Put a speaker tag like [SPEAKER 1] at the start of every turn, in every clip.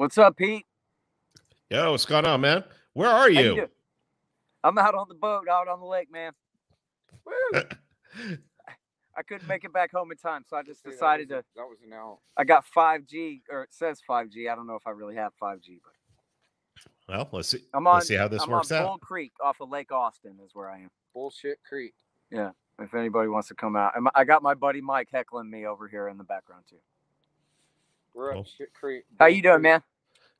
[SPEAKER 1] What's up, Pete?
[SPEAKER 2] Yo, what's going on, man? Where are
[SPEAKER 1] How you
[SPEAKER 2] you?
[SPEAKER 1] doing? I'm out on the boat, out on the lake, man. Woo! I couldn't make it back home in time, so I just decided
[SPEAKER 3] That was an out.
[SPEAKER 1] I got 5G, or it says 5G. I don't know if I really have 5G, but
[SPEAKER 2] Well, let's see.
[SPEAKER 1] I'm on.
[SPEAKER 2] Let's see how this
[SPEAKER 1] I'm
[SPEAKER 2] works
[SPEAKER 1] on
[SPEAKER 2] out.
[SPEAKER 1] Bull Creek off of Lake Austin, is where I am.
[SPEAKER 3] Bullshit Creek.
[SPEAKER 1] Yeah. If anybody wants to come out, I got my buddy Mike heckling me over here in the background too.
[SPEAKER 3] We're
[SPEAKER 2] Cool.
[SPEAKER 3] up Shit Creek.
[SPEAKER 1] How you doing, man?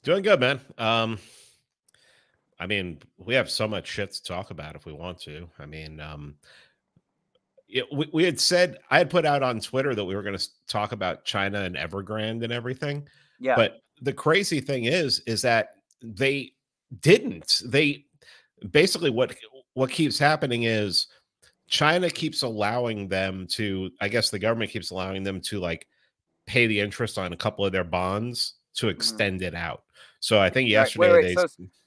[SPEAKER 2] Doing good, man. I mean, we have so much shit to talk about if we want to. I mean, we had said, I had put out on Twitter that we were going to talk about China and Evergrande and everything.
[SPEAKER 1] Yeah.
[SPEAKER 2] But the crazy thing is that they didn't. They basically what keeps happening is China keeps allowing them to, I guess the government keeps allowing them to like pay the interest on a couple of their bonds to extend it out. So I think yesterday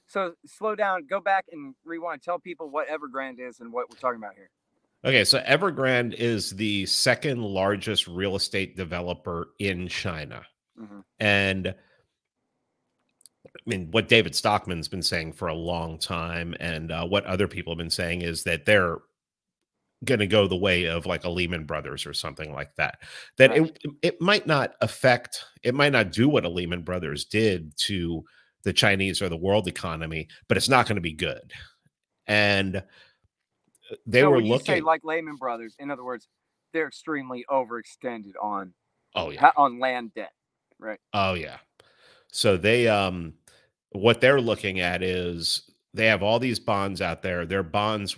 [SPEAKER 1] So slow down, go back and rewind. Tell people what Evergrande is and what we're talking about here.
[SPEAKER 2] Okay, so Evergrande is the second largest real estate developer in China. And I mean, what David Stockman's been saying for a long time and what other people have been saying is that they're going to go the way of like a Lehman Brothers or something like that. That
[SPEAKER 1] Right.
[SPEAKER 2] it might not do what a Lehman Brothers did to the Chinese or the world economy, but it's not going to be good. And they were
[SPEAKER 1] looking. You say like Lehman Brothers, in other words, they're extremely overextended on on land debt, right?
[SPEAKER 2] Oh yeah. So they what they're looking at is they have all these bonds out there. Their bonds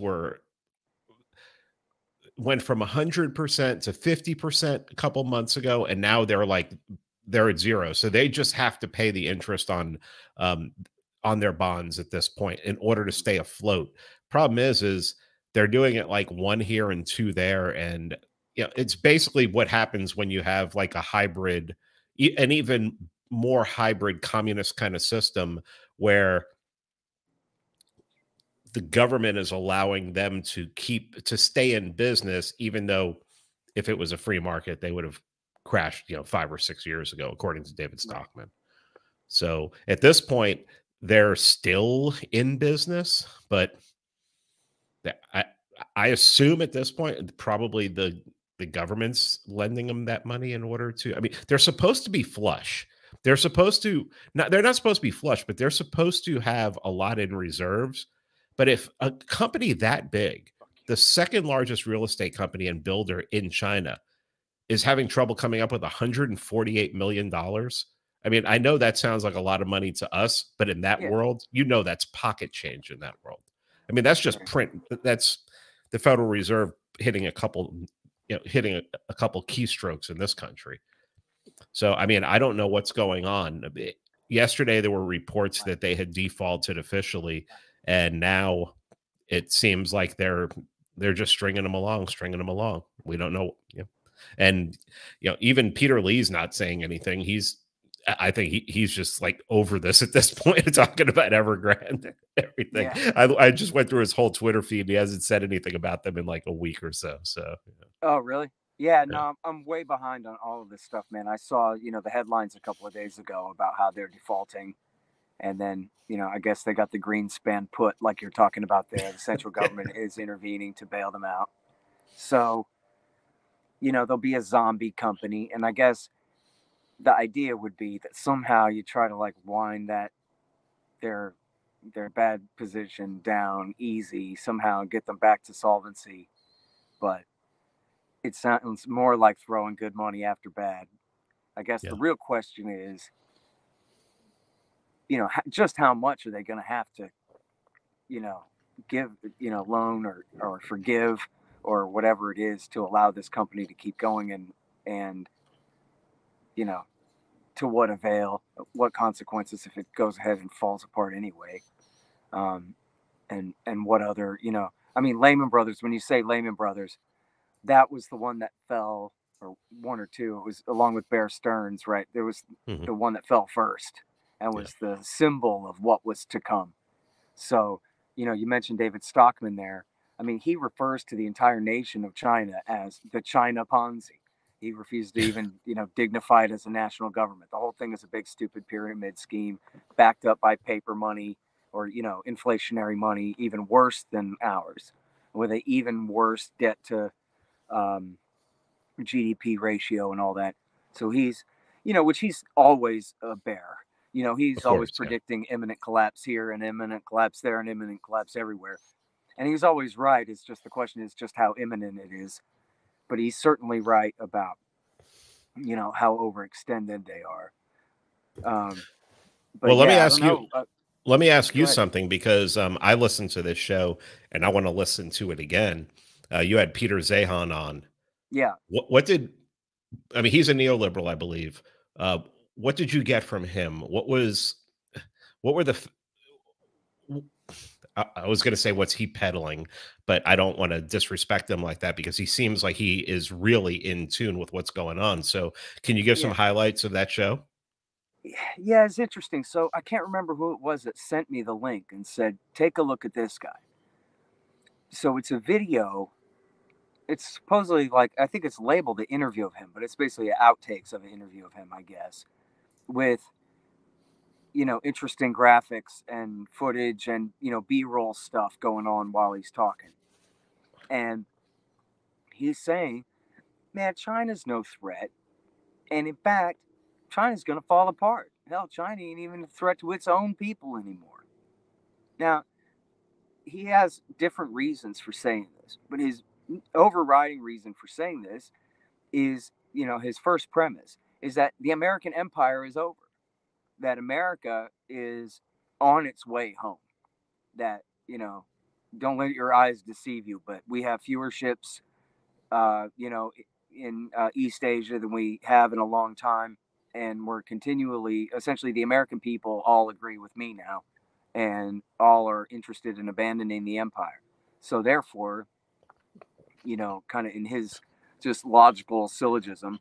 [SPEAKER 2] went from 100% to 50% a couple months ago, and now they're at zero. So they just have to pay the interest on their bonds at this point in order to stay afloat. Problem is they're doing it like one here and two there, and it's basically what happens when you have like a hybrid, an even more hybrid communist kind of system where the government is allowing them to stay in business, even though if it was a free market, they would have crashed, 5 or 6 years ago, according to David Stockman. Right. So at this point, they're still in business, but I assume at this point, probably the government's lending them that money in order to, I mean, they're supposed to be flush. They're not supposed to be flush, but they're supposed to have a lot in reserves. But if a company that big, the second largest real estate company and builder in China, is having trouble coming up with $148 million, I mean, I know that sounds like a lot of money to us, but in that world, that's pocket change in that world. I mean, that's just print. That's the Federal Reserve hitting a couple keystrokes in this country. So, I mean, I don't know what's going on. Yesterday, there were reports that they had defaulted officially, and now it seems like they're just stringing them along. We don't know. And, even Peter Lee's not saying anything. I think he's just like over this at this point, talking about Evergrande and everything. Yeah. I just went through his whole Twitter feed. He hasn't said anything about them in like a week or so. So.
[SPEAKER 1] Oh, really? Yeah, no, I'm way behind on all of this stuff, man. I saw, the headlines a couple of days ago about how they're defaulting. And then, I guess they got the green span put, like you're talking about there. The central government is intervening to bail them out. So, there'll be a zombie company. And I guess the idea would be that somehow you try to like wind that their bad position down easy, somehow get them back to solvency. But it sounds more like throwing good money after bad. I guess the real question is, just how much are they going to have to, give, loan or forgive or whatever it is to allow this company to keep going and to what avail, what consequences if it goes ahead and falls apart anyway. And what other, I mean, Lehman Brothers, when you say Lehman Brothers, that was the one that fell, or one or two. It was along with Bear Stearns, right? There was the one that fell first and was the symbol of what was to come. So, you mentioned David Stockman there. I mean, he refers to the entire nation of China as the China Ponzi. He refused to even, dignify it as a national government. The whole thing is a big, stupid pyramid scheme backed up by paper money or, inflationary money, even worse than ours, with an even worse debt to um, GDP ratio and all that. So he's, which he's always a bear. He's
[SPEAKER 2] Of
[SPEAKER 1] always
[SPEAKER 2] course, yeah.
[SPEAKER 1] predicting imminent collapse here and imminent collapse there and imminent collapse everywhere. And he's always right. It's just the question is just how imminent it is. But he's certainly right about, how overextended they are. But
[SPEAKER 2] Well, let me
[SPEAKER 1] yeah, I don't
[SPEAKER 2] ask you.
[SPEAKER 1] know.
[SPEAKER 2] Let me ask
[SPEAKER 1] Go
[SPEAKER 2] you
[SPEAKER 1] ahead.
[SPEAKER 2] something because I listened to this show and I want to listen to it again. You had Peter Zahan on.
[SPEAKER 1] Yeah.
[SPEAKER 2] What did I mean? He's a neoliberal, I believe. Uh, what did you get from him? What were the I was going to say what's he peddling, but I don't want to disrespect him like that because he seems like he is really in tune with what's going on. So, can you give some
[SPEAKER 1] Yeah.
[SPEAKER 2] highlights of that show?
[SPEAKER 1] Yeah, it's interesting. So I can't remember who it was that sent me the link and said, take a look at this guy. So it's a video. It's supposedly like, I think it's labeled the interview of him, but it's basically outtakes of an interview of him, I guess, with, interesting graphics and footage and, B-roll stuff going on while he's talking. And he's saying, man, China's no threat. And in fact, China's going to fall apart. Hell, China ain't even a threat to its own people anymore. Now, he has different reasons for saying this, but his overriding reason for saying this is, his first premise is that the American empire is over, that America is on its way home, that, don't let your eyes deceive you, but we have fewer ships, in East Asia than we have in a long time. And we're continually, essentially, the American people all agree with me now and all are interested in abandoning the empire. So, therefore, kind of in his just logical syllogism,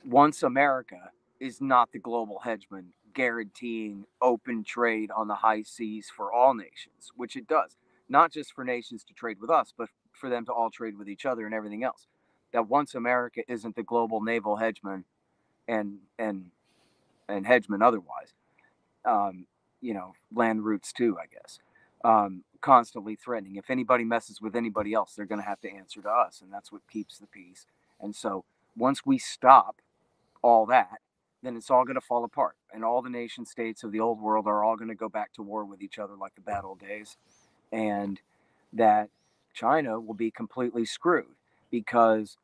[SPEAKER 1] once America is not the global hegemon guaranteeing open trade on the high seas for all nations, which it does, not just for nations to trade with us, but for them to all trade with each other and everything else. That once America isn't the global naval hegemon and hegemon otherwise, land routes too, I guess, constantly threatening. If anybody messes with anybody else, they're going to have to answer to us, and that's what keeps the peace. And so once we stop all that, then it's all going to fall apart. And all the nation states of the old world are all going to go back to war with each other like the bad old days. And that China will be completely screwed because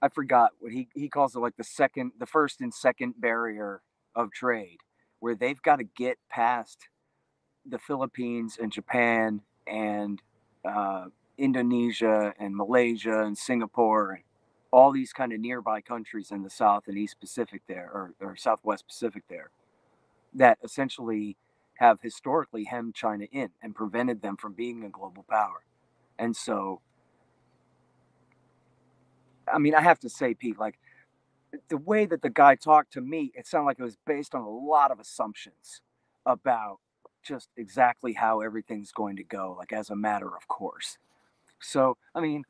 [SPEAKER 1] I forgot what he calls it, like the first and second barrier of trade, where they've got to get past the Philippines and Japan and uh, Indonesia and Malaysia and Singapore and all these kind of nearby countries in the South and East Pacific there, or Southwest Pacific there, that essentially have historically hemmed China in and prevented them from being a global power. And so, I mean, I have to say, Pete, like the way that the guy talked to me, it sounded like it was based on a lot of assumptions about just exactly how everything's going to go, like as a matter of course. So, I mean,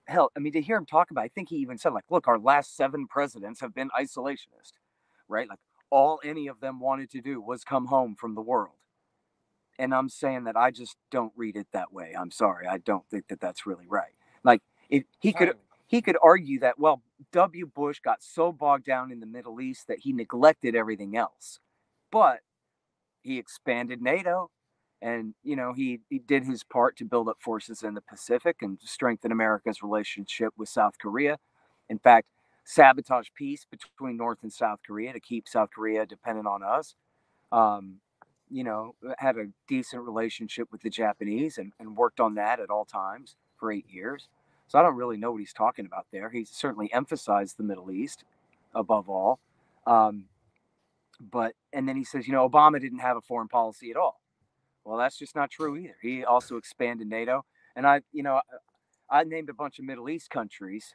[SPEAKER 1] hell, I mean, to hear him talk about, I think he even said, like, look, our last 7 presidents have been isolationist, right? Like, all any of them wanted to do was come home from the world. And I'm saying that I just don't read it that way. I'm sorry. I don't think that that's really right. Like, if he could argue that, well, W. Bush got so bogged down in the Middle East that he neglected everything else. But he expanded NATO and, he did his part to build up forces in the Pacific and strengthen America's relationship with South Korea. In fact, sabotage peace between North and South Korea to keep South Korea dependent on us. Um, had a decent relationship with the Japanese and worked on that at all times for 8 years. So I don't really know what he's talking about there. He certainly emphasized the Middle East above all. Um, and then he says, Obama didn't have a foreign policy at all. Well, that's just not true either. He also expanded NATO. And I named a bunch of Middle East countries,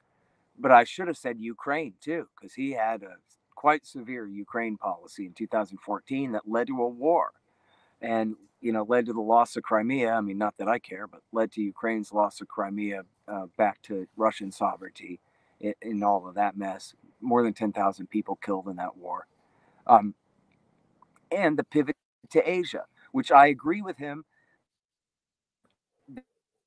[SPEAKER 1] but I should have said Ukraine too, because he had a quite severe Ukraine policy in 2014 that led to a war and, led to the loss of Crimea. I mean, not that I care, but led to Ukraine's loss of Crimea back to Russian sovereignty in all of that mess. More than 10,000 people killed in that war. Um, and the pivot to Asia, which I agree with him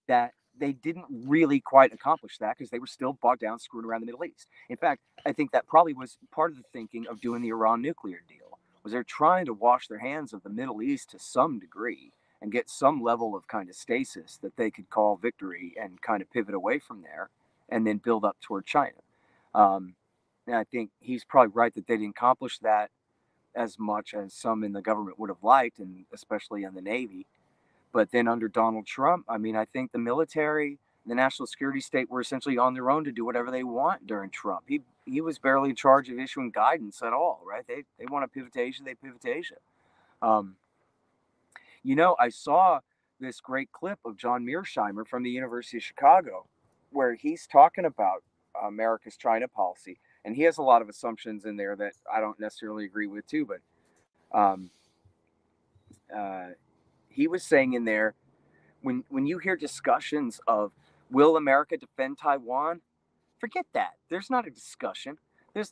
[SPEAKER 1] that they didn't really quite accomplish that because they were still bogged down screwing around the Middle East. In fact, I think that probably was part of the thinking of doing the Iran nuclear deal, was they're trying to wash their hands of the Middle East to some degree and get some level of kind of stasis that they could call victory and kind of pivot away from there and then build up toward China. Um, and I think he's probably right that they didn't accomplish that as much as some in the government would have liked, and especially in the Navy. But then under Donald Trump, I mean, I think the military, the national security state were essentially on their own to do whatever they want during Trump. He was barely in charge of issuing guidance at all, right? They want to pivot to Asia, they pivot to Asia. Um, I saw this great clip of John Mearsheimer from the University of Chicago, where he's talking about America's China policy, and he has a lot of assumptions in there that I don't necessarily agree with too. But um, uh, he was saying in there, when you hear discussions of will America defend Taiwan, forget that. There's not a discussion.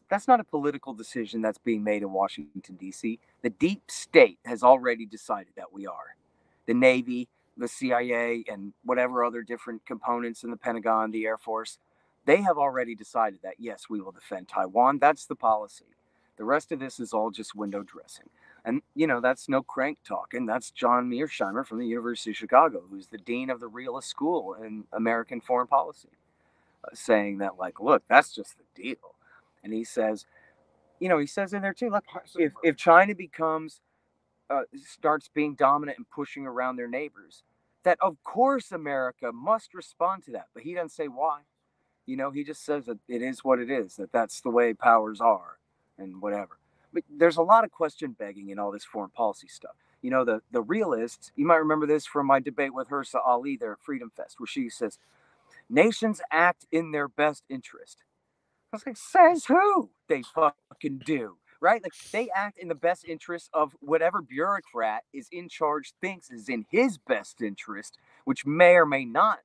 [SPEAKER 1] That's not a political decision that's being made in Washington, D.C. The deep state has already decided that we are. The Navy, the CIA, and whatever other different components in the Pentagon, the Air Force, they have already decided that, yes, we will defend Taiwan. That's the policy. The rest of this is all just window dressing. And, that's no crank talking. That's John Mearsheimer from the University of Chicago, who's the dean of the realist school in American foreign policy, saying that, like, look, that's just the deal. And he says, he says in there too, look, if China starts being dominant and pushing around their neighbors, that of course America must respond to that. But he doesn't say why. He just says that it is what it is, that that's the way powers are and whatever. But there's a lot of question begging in all this foreign policy stuff. The realists, you might remember this from my debate with Hirsa Ali there at Freedom Fest, where she says, nations act in their best interest. I was like, says who? They fucking do, right? Like, they act in the best interest of whatever bureaucrat is in charge thinks is in his best interest, which may or may not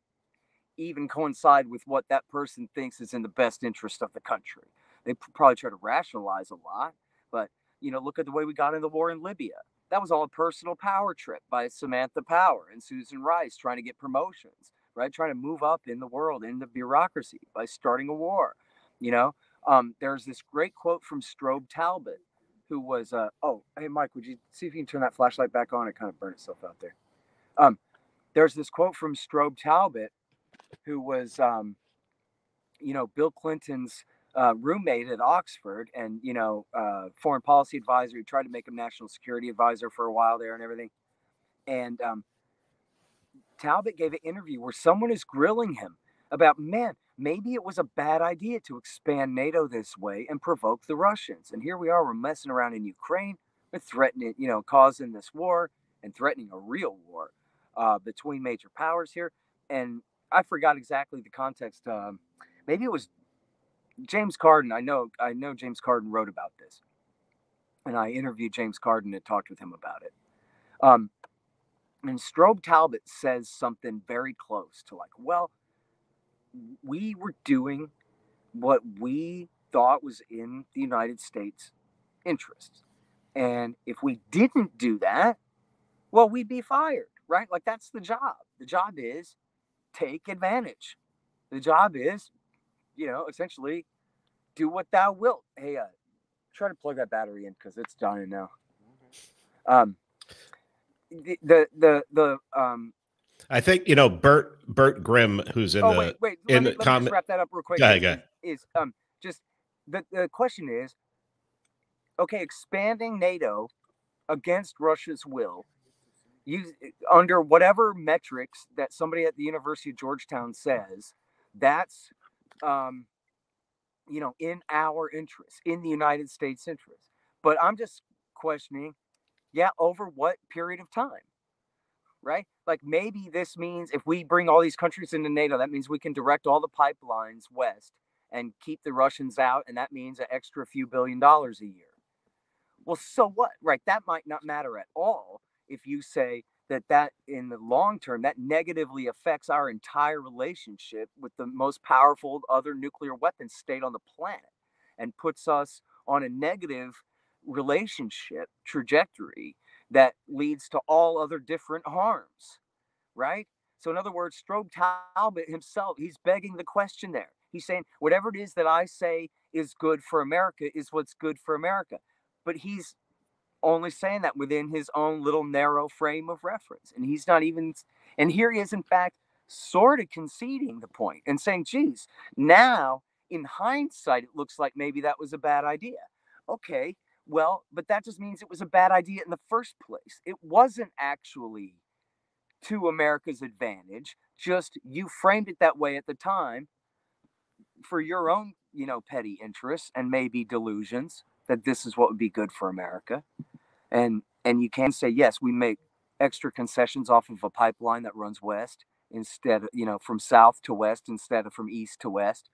[SPEAKER 1] even coincide with what that person thinks is in the best interest of the country. They probably try to rationalize a lot, but look at the way we got in the war in Libya. That was all a personal power trip by Samantha Power and Susan Rice trying to get promotions, right? Trying to move up in the world, in the bureaucracy by starting a war. There's this great quote from Strobe Talbot, who was, hey, Mike, would you see if you can turn that flashlight back on? It kind of burned itself out there. There's this quote from Strobe Talbot, who was, Bill Clinton's roommate at Oxford and, foreign policy advisor. He tried to make him national security advisor for a while there and everything. And Talbot gave an interview where someone is grilling him about, man, maybe it was a bad idea to expand NATO this way and provoke the Russians. And here we are, we're messing around in Ukraine, we're threatening, causing this war and threatening a real war between major powers here. And I forgot exactly the context. Maybe it was James Carden. I know James Carden wrote about this, and I interviewed James Carden and talked with him about it. And Strobe Talbot says something very close to like, well, we were doing what we thought was in the United States' interests, and if we didn't do that, well, we'd be fired, right? Like, that's the job. The job is take advantage. The job is, essentially do what thou wilt. Hey, try to plug that battery in because it's dying now.
[SPEAKER 2] I think Bert Grimm, who's in the
[SPEAKER 1] wait. Let me just wrap that up real quick.
[SPEAKER 2] Go ahead.
[SPEAKER 1] Just the question is, okay, expanding NATO against Russia's will, under whatever metrics that somebody at the University of Georgetown says, that's in our interest, in the United States interest. But I'm just questioning, over what period of time, right? Like, maybe this means if we bring all these countries into NATO, that means we can direct all the pipelines west and keep the Russians out, and that means an extra few $1 billion a year. Well, so what, right? That might not matter at all if you say that in the long term, that negatively affects our entire relationship with the most powerful other nuclear weapon state on the planet, and puts us on a negative relationship trajectory that leads to all other different harms, right? So in other words, Strobe Talbot himself, he's begging the question there. He's saying whatever it is that I say is good for America is what's good for America. But he's only saying that within his own little narrow frame of reference. And he's not even, and here he is, in fact, sort of conceding the point and saying, geez, now in hindsight, it looks like maybe that was a bad idea. Okay, well, but that just means it was a bad idea in the first place. It wasn't actually to America's advantage, just you framed it that way at the time for your own, petty interests and maybe delusions that this is what would be good for America. And you can say, yes, we make extra concessions off of a pipeline that runs west instead of, from south to west instead of from east to west.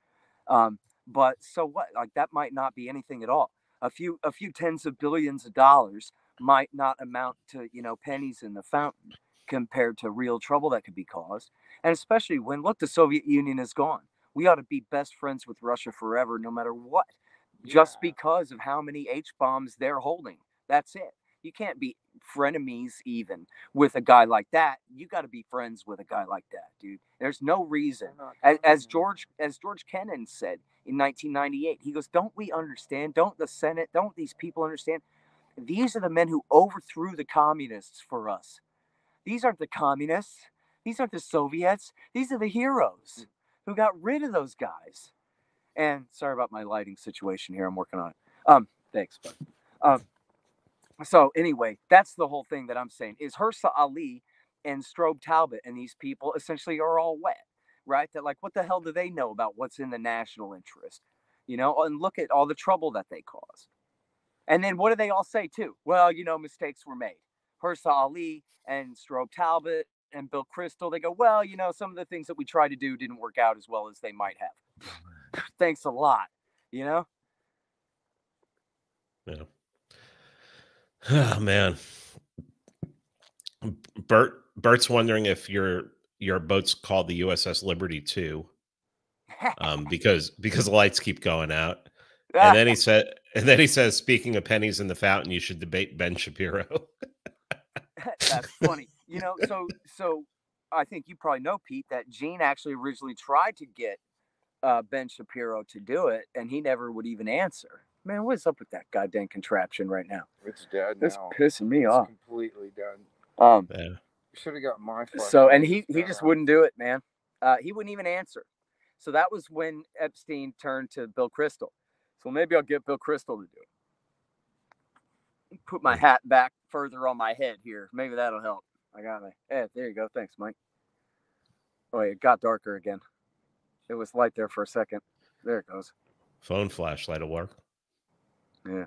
[SPEAKER 1] But so what? Like, that might not be anything at all. A few tens of billions of dollars might not amount to, pennies in the fountain compared to real trouble that could be caused. And especially when, look, the Soviet Union is gone. We ought to be best friends with Russia forever, no matter what, just because of how many H bombs they're holding. That's it. You can't be frenemies even with a guy like that. You got to be friends with a guy like that, dude. There's no reason. As George Kennan said in 1998, he goes, "Don't we understand? Don't the Senate? Don't these people understand? These are the men who overthrew the communists for us. These aren't the communists. These aren't the Soviets. These are the heroes who got rid of those guys." And sorry about my lighting situation here. I'm working on it. Thanks, bud. So anyway, that's the whole thing that I'm saying is Hirsa Ali and Strobe Talbot and these people essentially are all wet, right? That, like, what the hell do they know about what's in the national interest? And look at all the trouble that they caused. And then what do they all say too? Well, mistakes were made. Hirsa Ali and Strobe Talbot and Bill Kristol, they go, well, some of the things that we tried to do didn't work out as well as they might have. Thanks a lot,
[SPEAKER 2] Yeah. Oh man. Bert's wondering if your boat's called the USS Liberty 2. Because the lights keep going out. And then he says, speaking of pennies in the fountain, you should debate Ben Shapiro.
[SPEAKER 1] That's funny. So I think you probably know, Pete, that Gene actually originally tried to get Ben Shapiro to do it, and he never would even answer. Man, what's up with that goddamn contraption right now?
[SPEAKER 3] It's dead
[SPEAKER 1] It's
[SPEAKER 3] now.
[SPEAKER 1] pissing me off.
[SPEAKER 3] Completely dead.
[SPEAKER 2] Yeah.
[SPEAKER 3] You should have got my flashlight.
[SPEAKER 1] So, and he just wouldn't do it, man. He wouldn't even answer. So that was when Epstein turned to Bill Kristol. So maybe I'll get Bill Kristol to do it. Put my hat back further on my head here. Maybe that'll help. I got my head. There you go. Thanks, Mike. Oh, it got darker again. It was light there for a second. There it goes.
[SPEAKER 2] Phone flashlight will work.
[SPEAKER 1] Yeah.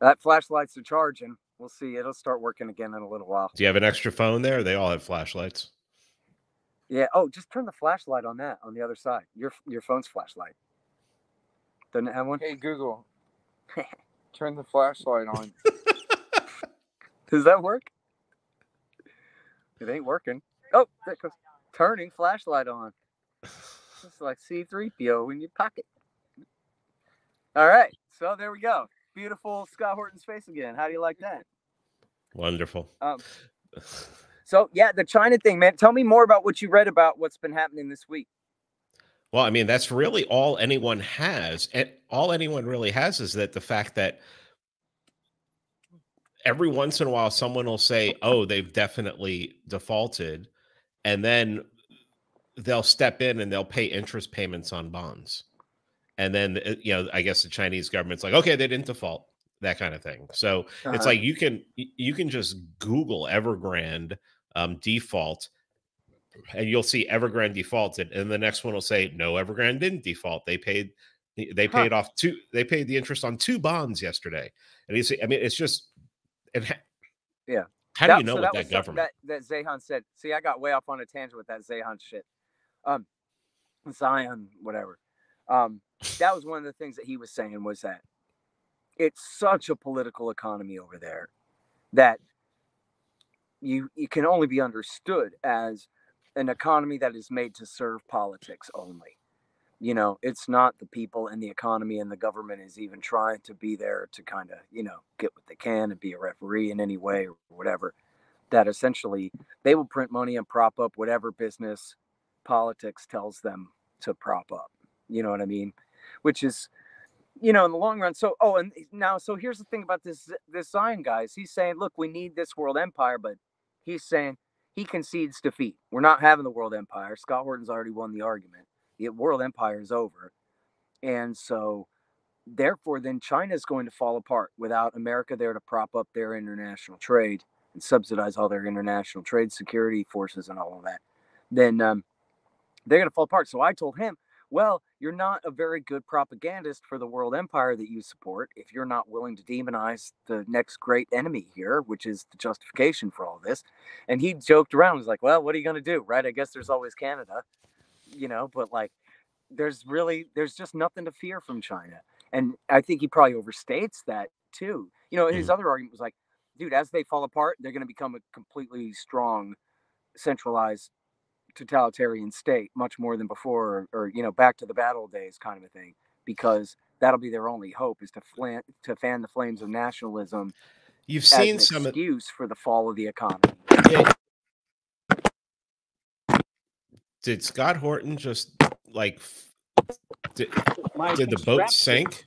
[SPEAKER 1] That flashlight's are charging. We'll see. It'll start working again in a little while.
[SPEAKER 2] Do you have an extra phone there? They all have flashlights.
[SPEAKER 1] Yeah. Oh, just turn the flashlight on that on the other side. Your phone's flashlight. Doesn't it have one?
[SPEAKER 3] Hey, Google. Turn the flashlight on.
[SPEAKER 1] Does that work? It ain't working. Oh, there it goes. Turning flashlight on. It's like C-3PO in your pocket. All right. So there we go. Beautiful Scott Horton's face again. How do you like that?
[SPEAKER 2] Wonderful.
[SPEAKER 1] So, yeah, the China thing, man. Tell me more about what you read about what's been happening this week.
[SPEAKER 2] Well, I mean, that's really all anyone has. And all anyone really has is that the fact that every once in a while, someone will say, oh, they've definitely defaulted. And then they'll step in and they'll pay interest payments on bonds. And then, I guess the Chinese government's like, okay, they didn't default, that kind of thing. So it's like you can just Google Evergrande default, and you'll see Evergrande defaulted, and the next one will say, no, Evergrande didn't default. They paid off they paid the interest on 2 bonds yesterday. And you see, I mean, it's just,
[SPEAKER 1] yeah.
[SPEAKER 2] How do you know what that government?
[SPEAKER 1] That Zehan said. See, I got way off on a tangent with that Zehan shit. Zion, whatever. That was one of the things that he was saying, was that it's such a political economy over there that you can only be understood as an economy that is made to serve politics only. You know, it's not the people and the economy, and the government is even trying to be there to kind of, you know, get what they can and be a referee in any way or whatever. That essentially they will print money and prop up whatever business politics tells them to prop up. You know what I mean? Which is, you know, in the long run. So, oh, and now, so here's the thing about this Zion guys. He's saying, look, we need this world empire, but he's saying he concedes defeat. We're not having the world empire. Scott Horton's already won the argument. The world empire is over, and so therefore, then China is going to fall apart without America there to prop up their international trade and subsidize all their international trade security forces and all of that. Then they're going to fall apart. So I told him, well, you're not a very good propagandist for the world empire that you support if you're not willing to demonize the next great enemy here, which is the justification for all this. And he joked around, was like, well, what are you going to do? Right? I guess there's always Canada, you know, but like, there's just nothing to fear from China. And I think he probably overstates that too. You know, his other argument was like, dude, as they fall apart, they're going to become a completely strong, centralized, totalitarian state, much more than before, or you know, back to the bad old days kind of a thing, because that'll be their only hope, is to fan the flames of nationalism.
[SPEAKER 2] You've seen
[SPEAKER 1] as an
[SPEAKER 2] some
[SPEAKER 1] excuse for the fall of the economy.
[SPEAKER 2] Yeah. Did Scott Horton just like did the boat sink?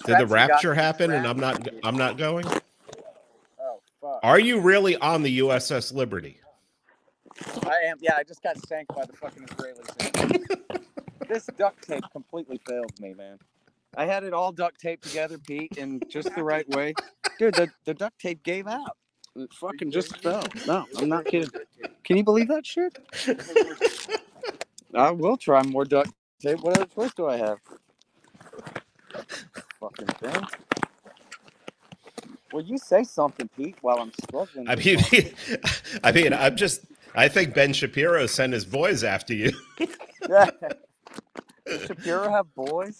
[SPEAKER 2] Did the rapture happen and I'm not going?
[SPEAKER 1] Oh fuck.
[SPEAKER 2] Are you really on the USS Liberty?
[SPEAKER 3] I am. Yeah, I just got sank by the fucking Israelis. This duct tape completely failed me, man. I had it all duct taped together, Pete, in just the right way. Dude, the duct tape gave out. It fucking just fell. No, I'm not kidding. Can you believe that shit? I will try more duct tape. What other choice do I have? Fucking thing. Well, you say something, Pete, while I'm struggling.
[SPEAKER 2] I mean, I think Ben Shapiro sent his boys after you.
[SPEAKER 3] Yeah. Does Shapiro have boys?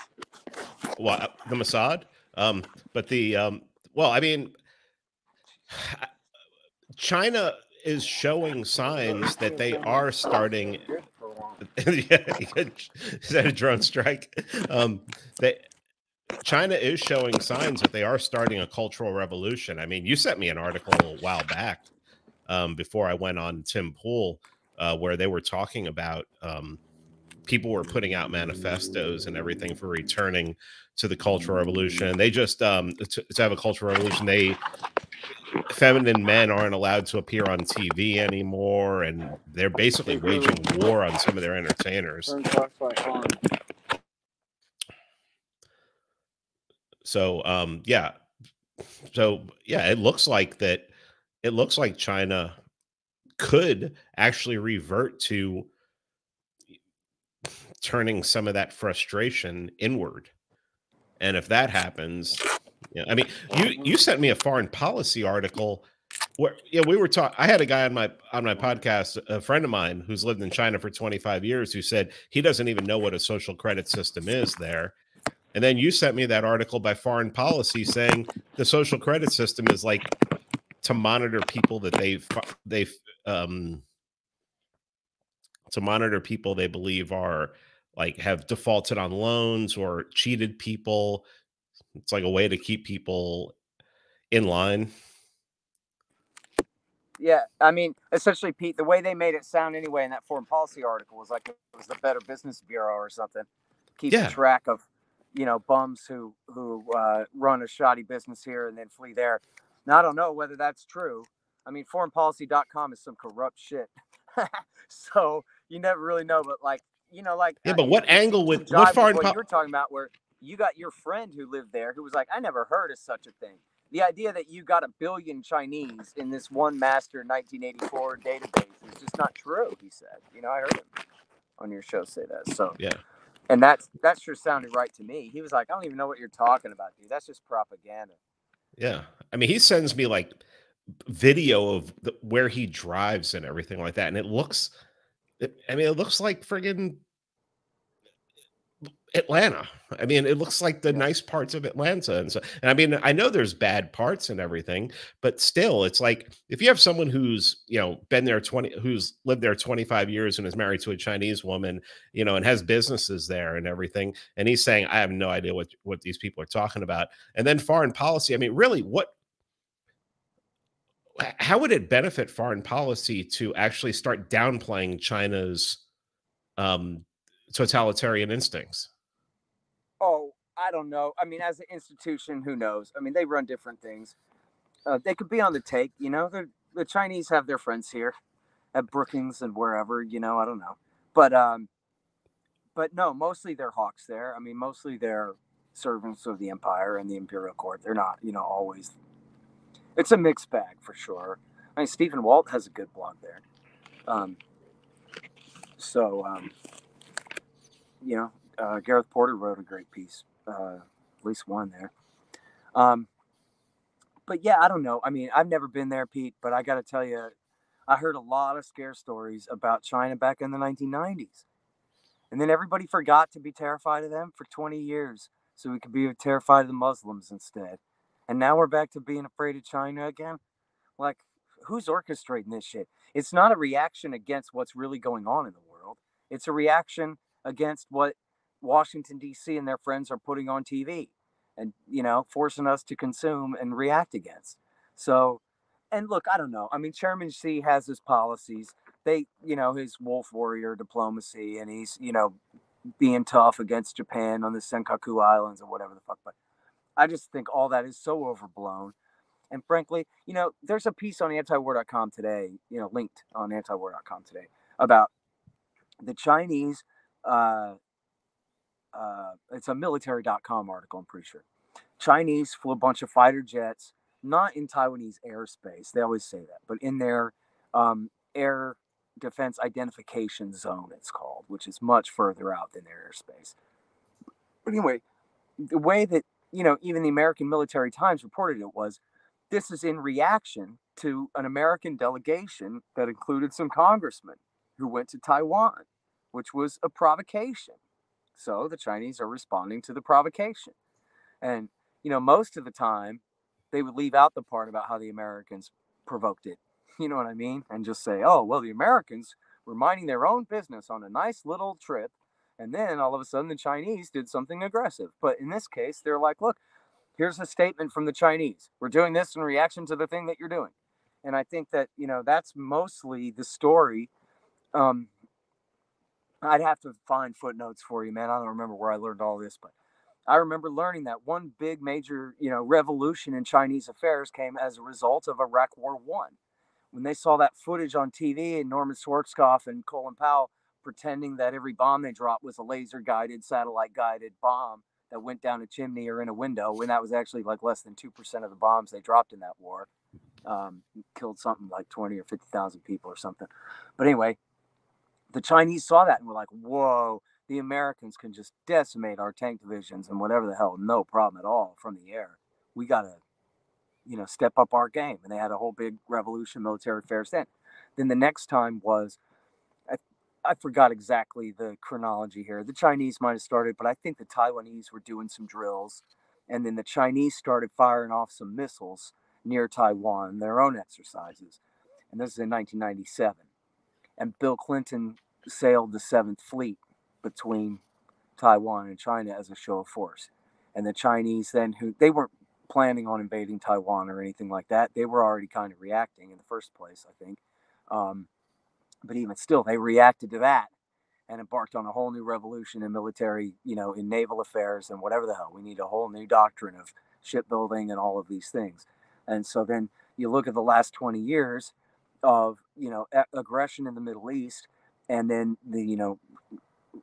[SPEAKER 2] What, the Mossad? But the well, I mean, China is showing signs that they are starting. Yeah, is that a drone strike? China is showing signs that they are starting a cultural revolution. I mean, you sent me an article a while back before I went on Tim Pool where they were talking about people were putting out manifestos and everything for returning to the cultural revolution. They just to have a cultural revolution, feminine men aren't allowed to appear on TV anymore, and they're basically waging war on some of their entertainers. So yeah, it looks like China could actually revert to turning some of that frustration inward. And if that happens, I mean, you sent me a foreign policy article where we were talking. I had a guy on my podcast, a friend of mine who's lived in China for 25 years, who said he doesn't even know what a social credit system is there. And then you sent me that article by Foreign Policy saying the social credit system is like to monitor people that to monitor people they believe are like have defaulted on loans or cheated people. It's like a way to keep people in line.
[SPEAKER 1] Yeah, I mean, essentially, Pete, the way they made it sound anyway in that Foreign Policy article was like it was the Better Business Bureau or something, keeping track of, you know, bums who run a shoddy business here and then flee there. Now, I don't know whether that's true. I mean, foreignpolicy.com is some corrupt shit. So you never really know, but like, you know, like
[SPEAKER 2] but what angle would what foreign
[SPEAKER 1] what you're talking about, where you got your friend who lived there who was like, I never heard of such a thing. The idea that you got 1 billion Chinese in this one master 1984 database is just not true, he said. You know, I heard him on your show say that. So
[SPEAKER 2] yeah.
[SPEAKER 1] And that sure sounded right to me. He was like, I don't even know what you're talking about, dude. That's just propaganda.
[SPEAKER 2] Yeah. I mean, he sends me like video of where he drives and everything like that. And it looks like friggin' Atlanta. I mean, it looks like the
[SPEAKER 1] Yeah.
[SPEAKER 2] nice parts of Atlanta, and I mean, I know there's bad parts and everything, but still, it's like if you have someone who's been there who's lived there 25 years and is married to a Chinese woman, and has businesses there and everything, and he's saying, I have no idea what these people are talking about, and then foreign policy. I mean, really, how would it benefit foreign policy to actually start downplaying China's um, totalitarian instincts?
[SPEAKER 1] Oh, I don't know. I mean, as an institution, who knows? I mean, they run different things. They could be on the take. The Chinese have their friends here at Brookings and wherever. I don't know, but no, mostly they're hawks there. I mean, mostly they're servants of the empire and the imperial court. They're not, always. It's a mixed bag for sure. I mean, Stephen Walt has a good blog there. So, Gareth Porter wrote a great piece, at least one there. But yeah, I don't know. I mean, I've never been there, Pete, but I got to tell you, I heard a lot of scare stories about China back in the 1990s. And then everybody forgot to be terrified of them for 20 years. So we could be terrified of the Muslims instead. And now we're back to being afraid of China again. Like, who's orchestrating this shit? It's not a reaction against what's really going on in the world. It's a reaction against what Washington, D.C. and their friends are putting on TV and, forcing us to consume and react against. So, and look, I don't know. I mean, Chairman Xi has his policies. His wolf warrior diplomacy, and he's, being tough against Japan on the Senkaku Islands or whatever the fuck. But I just think all that is so overblown. And frankly, there's a piece on antiwar.com today, linked on antiwar.com today about the Chinese. It's a military.com article, I'm pretty sure. Chinese flew a bunch of fighter jets, not in Taiwanese airspace. They always say that, but in their air defense identification zone, it's called, which is much further out than their airspace. But anyway, the way that, even the American Military Times reported it was, this is in reaction to an American delegation that included some congressmen who went to Taiwan, which was a provocation. So the Chinese are responding to the provocation. And, most of the time, they would leave out the part about how the Americans provoked it. You know what I mean? And just say, oh, well, the Americans were minding their own business on a nice little trip. And then all of a sudden the Chinese did something aggressive. But in this case, they're like, look, here's a statement from the Chinese. We're doing this in reaction to the thing that you're doing. And I think that, that's mostly the story. I'd have to find footnotes for you, man. I don't remember where I learned all this, but I remember learning that one big major, revolution in Chinese affairs came as a result of Iraq War I. When they saw that footage on TV and Norman Schwarzkopf and Colin Powell pretending that every bomb they dropped was a laser-guided, satellite-guided bomb that went down a chimney or in a window, when that was actually like less than 2% of the bombs they dropped in that war. Killed something like 20 or 50,000 people or something. But anyway, the Chinese saw that and were like, whoa, the Americans can just decimate our tank divisions and whatever the hell, no problem at all from the air. We got to, step up our game. And they had a whole big revolution, military affairs then. Then the next time was, I forgot exactly the chronology here. The Chinese might have started, but I think the Taiwanese were doing some drills. And then the Chinese started firing off some missiles near Taiwan, their own exercises. And this is in 1997. And Bill Clinton sailed the 7th Fleet between Taiwan and China as a show of force. And the Chinese then, they weren't planning on invading Taiwan or anything like that. They were already kind of reacting in the first place, I think. But even still, they reacted to that and embarked on a whole new revolution in military, in naval affairs and whatever the hell. We need a whole new doctrine of shipbuilding and all of these things. And so then you look at the last 20 years of, aggression in the Middle East, and then the,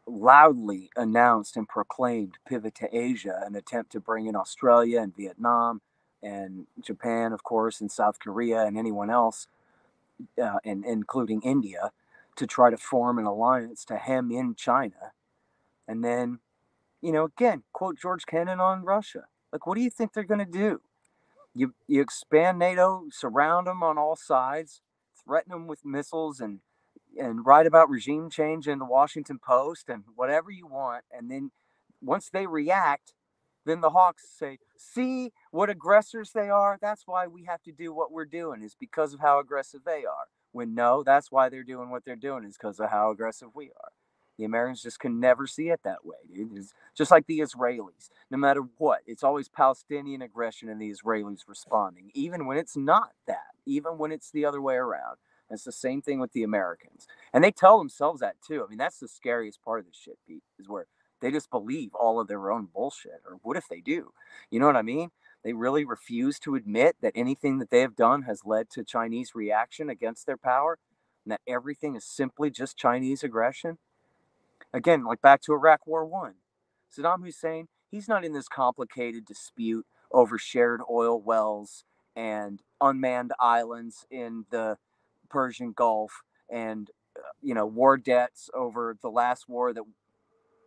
[SPEAKER 1] loudly announced and proclaimed pivot to Asia, an attempt to bring in Australia and Vietnam and Japan, of course, and South Korea and anyone else, and including India, to try to form an alliance to hem in China. And then, again, quote George Kennan on Russia. Like, what do you think they're going to do? You expand NATO, surround them on all sides, threaten them with missiles, and write about regime change in the Washington Post and whatever you want. And then once they react, then the Hawks say, see what aggressors they are? That's why we have to do what we're doing, is because of how aggressive they are. When no, that's why they're doing what they're doing, is because of how aggressive we are. The Americans just can never see it that way, dude. It's just like the Israelis. No matter what, it's always Palestinian aggression and the Israelis responding, even when it's not that, even when it's the other way around. It's the same thing with the Americans. And they tell themselves that too. I mean, that's the scariest part of this shit, Pete, is where they just believe all of their own bullshit. Or what if they do? You know what I mean? They really refuse to admit that anything that they have done has led to Chinese reaction against their power, and that everything is simply just Chinese aggression. Again, like back to Iraq War One. Saddam Hussein, he's not in this complicated dispute over shared oil wells and unmanned islands in the Persian Gulf and war debts over the last war that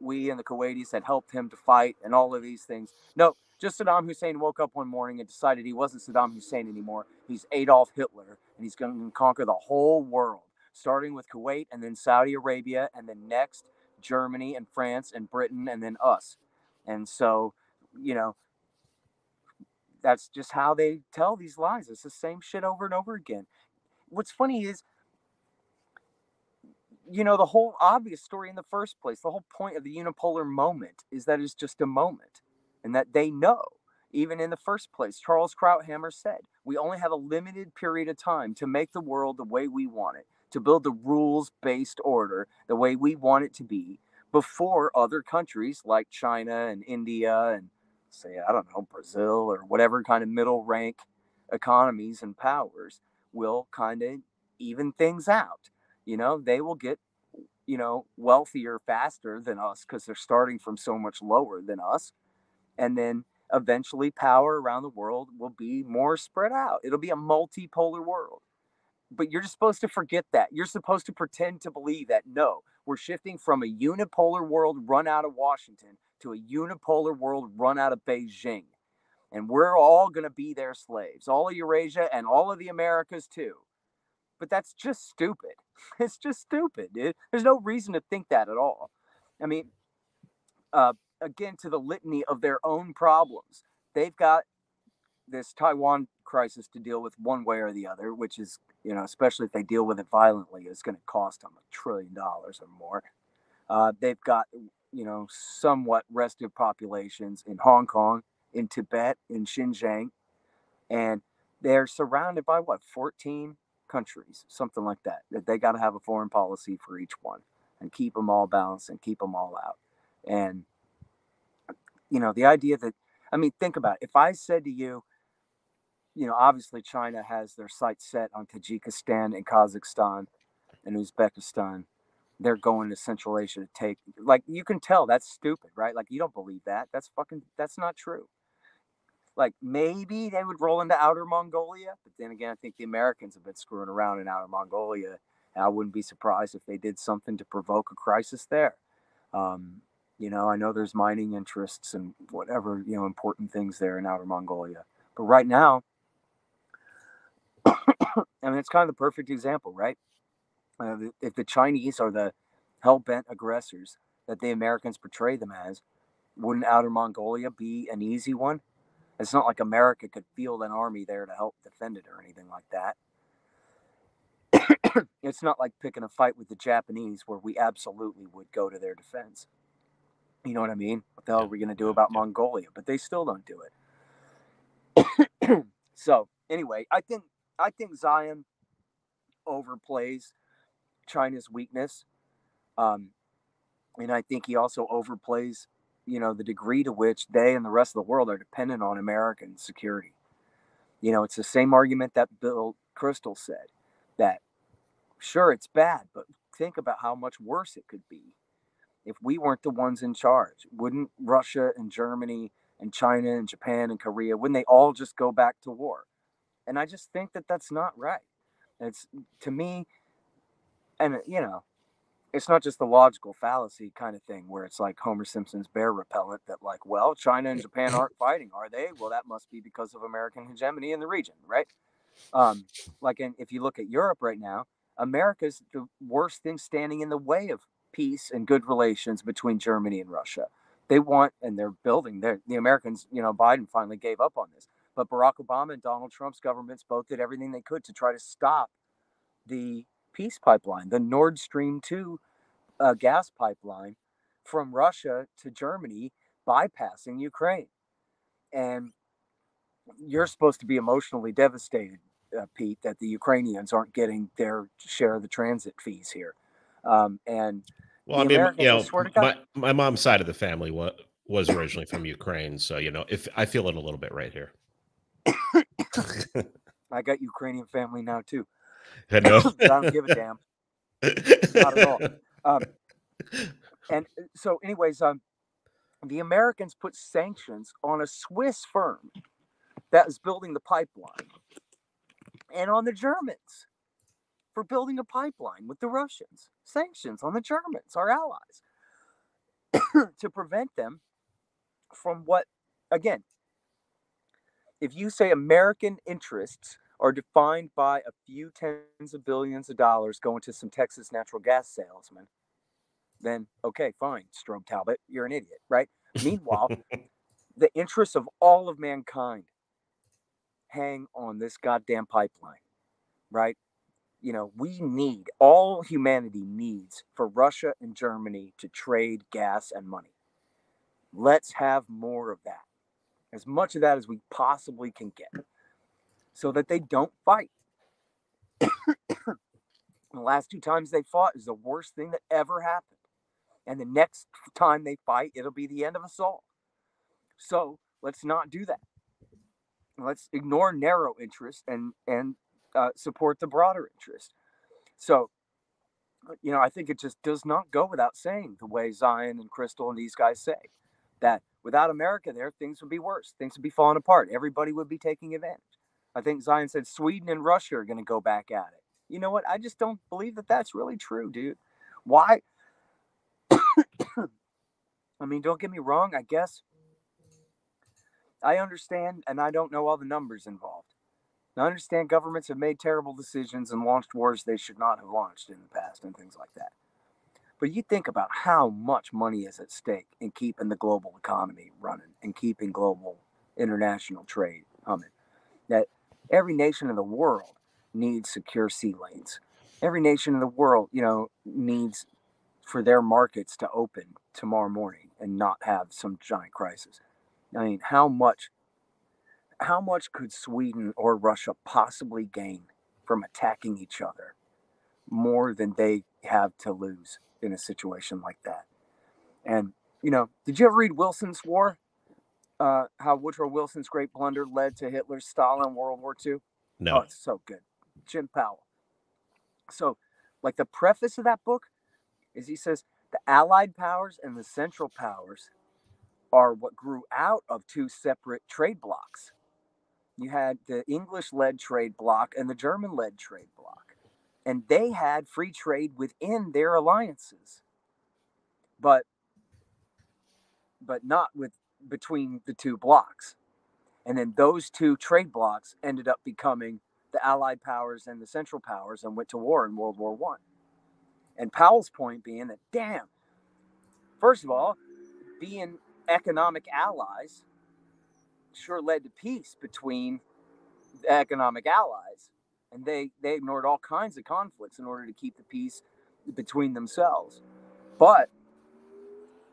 [SPEAKER 1] we and the Kuwaitis had helped him to fight and all of these things. No, just Saddam Hussein woke up one morning and decided he wasn't Saddam Hussein anymore. He's Adolf Hitler, and he's going to conquer the whole world, starting with Kuwait and then Saudi Arabia, and then next Germany and France and Britain, and then us. And so, that's just how they tell these lies. It's the same shit over and over again. What's funny is, the whole obvious story in the first place, the whole point of the unipolar moment is that it's just a moment, and that they know. Even in the first place, Charles Krauthammer said, we only have a limited period of time to make the world the way we want it, to build the rules-based order the way we want it to be, before other countries like China and India and, say, I don't know, Brazil or whatever kind of middle rank economies and powers will kind of even things out. They will get, wealthier faster than us because they're starting from so much lower than us. And then eventually power around the world will be more spread out. It'll be a multipolar world. But you're just supposed to forget that. You're supposed to pretend to believe that, no, we're shifting from a unipolar world run out of Washington to a unipolar world run out of Beijing. And we're all going to be their slaves, all of Eurasia and all of the Americas too. But that's just stupid. It's just stupid, dude. There's no reason to think that at all. I mean, again, to the litany of their own problems. They've got this Taiwan crisis to deal with one way or the other, which is, especially if they deal with it violently, it's going to cost them $1 trillion or more. They've got, somewhat restive populations in Hong Kong, in Tibet, in Xinjiang, and they're surrounded by 14 countries, something like that. That they got to have a foreign policy for each one and keep them all balanced and keep them all out. And the idea that, think about it. If I said to you, obviously China has their sights set on Tajikistan and Kazakhstan and Uzbekistan. They're going to Central Asia to take, you can tell that's stupid, right? You don't believe that. That's not true. Maybe they would roll into Outer Mongolia, but then again, I think the Americans have been screwing around in Outer Mongolia, and I wouldn't be surprised if they did something to provoke a crisis there. I know there's mining interests and whatever, important things there in Outer Mongolia. But right now, it's kind of the perfect example, right? If the Chinese are the hell-bent aggressors that the Americans portray them as, wouldn't Outer Mongolia be an easy one? It's not like America could field an army there to help defend it or anything like that. It's not like picking a fight with the Japanese where we absolutely would go to their defense. You know what I mean? What the hell are we going to do about Mongolia? But they still don't do it. So anyway, I think Zion overplays China's weakness. And I think he also overplays the degree to which they and the rest of the world are dependent on American security. It's the same argument that Bill Kristol said, that sure, it's bad, but think about how much worse it could be if we weren't the ones in charge. Wouldn't Russia and Germany and China and Japan and Korea, wouldn't they all just go back to war? And I just think that that's not right. It's, to me, and it's not just the logical fallacy kind of thing where it's like Homer Simpson's bear repellent that China and Japan aren't fighting, are they? Well, that must be because of American hegemony in the region, right? If you look at Europe right now, America's the worst thing standing in the way of peace and good relations between Germany and Russia. They want, and they're building. The Americans, Biden finally gave up on this, but Barack Obama and Donald Trump's governments both did everything they could to try to stop the peace pipeline, the Nord Stream 2 gas pipeline from Russia to Germany, bypassing Ukraine. And you're supposed to be emotionally devastated, Pete, that the Ukrainians aren't getting their share of the transit fees here. And
[SPEAKER 2] Well, I
[SPEAKER 1] the
[SPEAKER 2] mean,
[SPEAKER 1] Americans, I swear to God,
[SPEAKER 2] my mom's side of the family was originally from Ukraine, so if I feel it a little bit right here.
[SPEAKER 1] I got Ukrainian family now too.
[SPEAKER 2] I know.
[SPEAKER 1] But I don't give a damn. Not at all. And so, anyways, the Americans put sanctions on a Swiss firm that is building the pipeline, and on the Germans for building a pipeline with the Russians. Sanctions on the Germans, our allies, to prevent them from what, again, if you say American interests are defined by a few tens of billions of dollars going to some Texas natural gas salesman, then okay, fine, Strobe Talbot, you're an idiot, right? Meanwhile, the interests of all of mankind hang on this goddamn pipeline, right? All humanity needs for Russia and Germany to trade gas and money. Let's have more of that, as much of that as we possibly can get, so that they don't fight. The last 2 times they fought is the worst thing that ever happened. And the next time they fight, it'll be the end of us all. So let's not do that. Let's ignore narrow interest and support the broader interest. So, I think it just does not go without saying, the way Zion and Crystal and these guys say, that without America there, things would be worse. Things would be falling apart. Everybody would be taking advantage. I think Zion said Sweden and Russia are going to go back at it. You know what? I just don't believe that that's really true, dude. Why? I mean, don't get me wrong. I guess I understand, and I don't know all the numbers involved. I understand governments have made terrible decisions and launched wars they should not have launched in the past and things like that. But you think about how much money is at stake in keeping the global economy running and keeping global international trade humming. That every nation in the world needs secure sea lanes. Every nation in the world, needs for their markets to open tomorrow morning and not have some giant crisis. I mean, how much could Sweden or Russia possibly gain from attacking each other more than they have to lose in a situation like that? And, did you ever read Wilson's War? How Woodrow Wilson's great blunder led to Hitler's Stalin World War II?
[SPEAKER 2] No.
[SPEAKER 1] Oh, it's so good. Jim Powell. So, like, the preface of that book is he says the Allied powers and the Central powers are what grew out of 2 separate trade blocs. You had the English-led trade bloc and the German-led trade bloc. And they had free trade within their alliances. But not between the 2 blocs. And then those 2 trade blocs ended up becoming the Allied powers and the Central powers and went to war in World War I. And Powell's point being that, damn, first of all, being economic allies sure led to peace between the economic allies. And they ignored all kinds of conflicts in order to keep the peace between themselves. But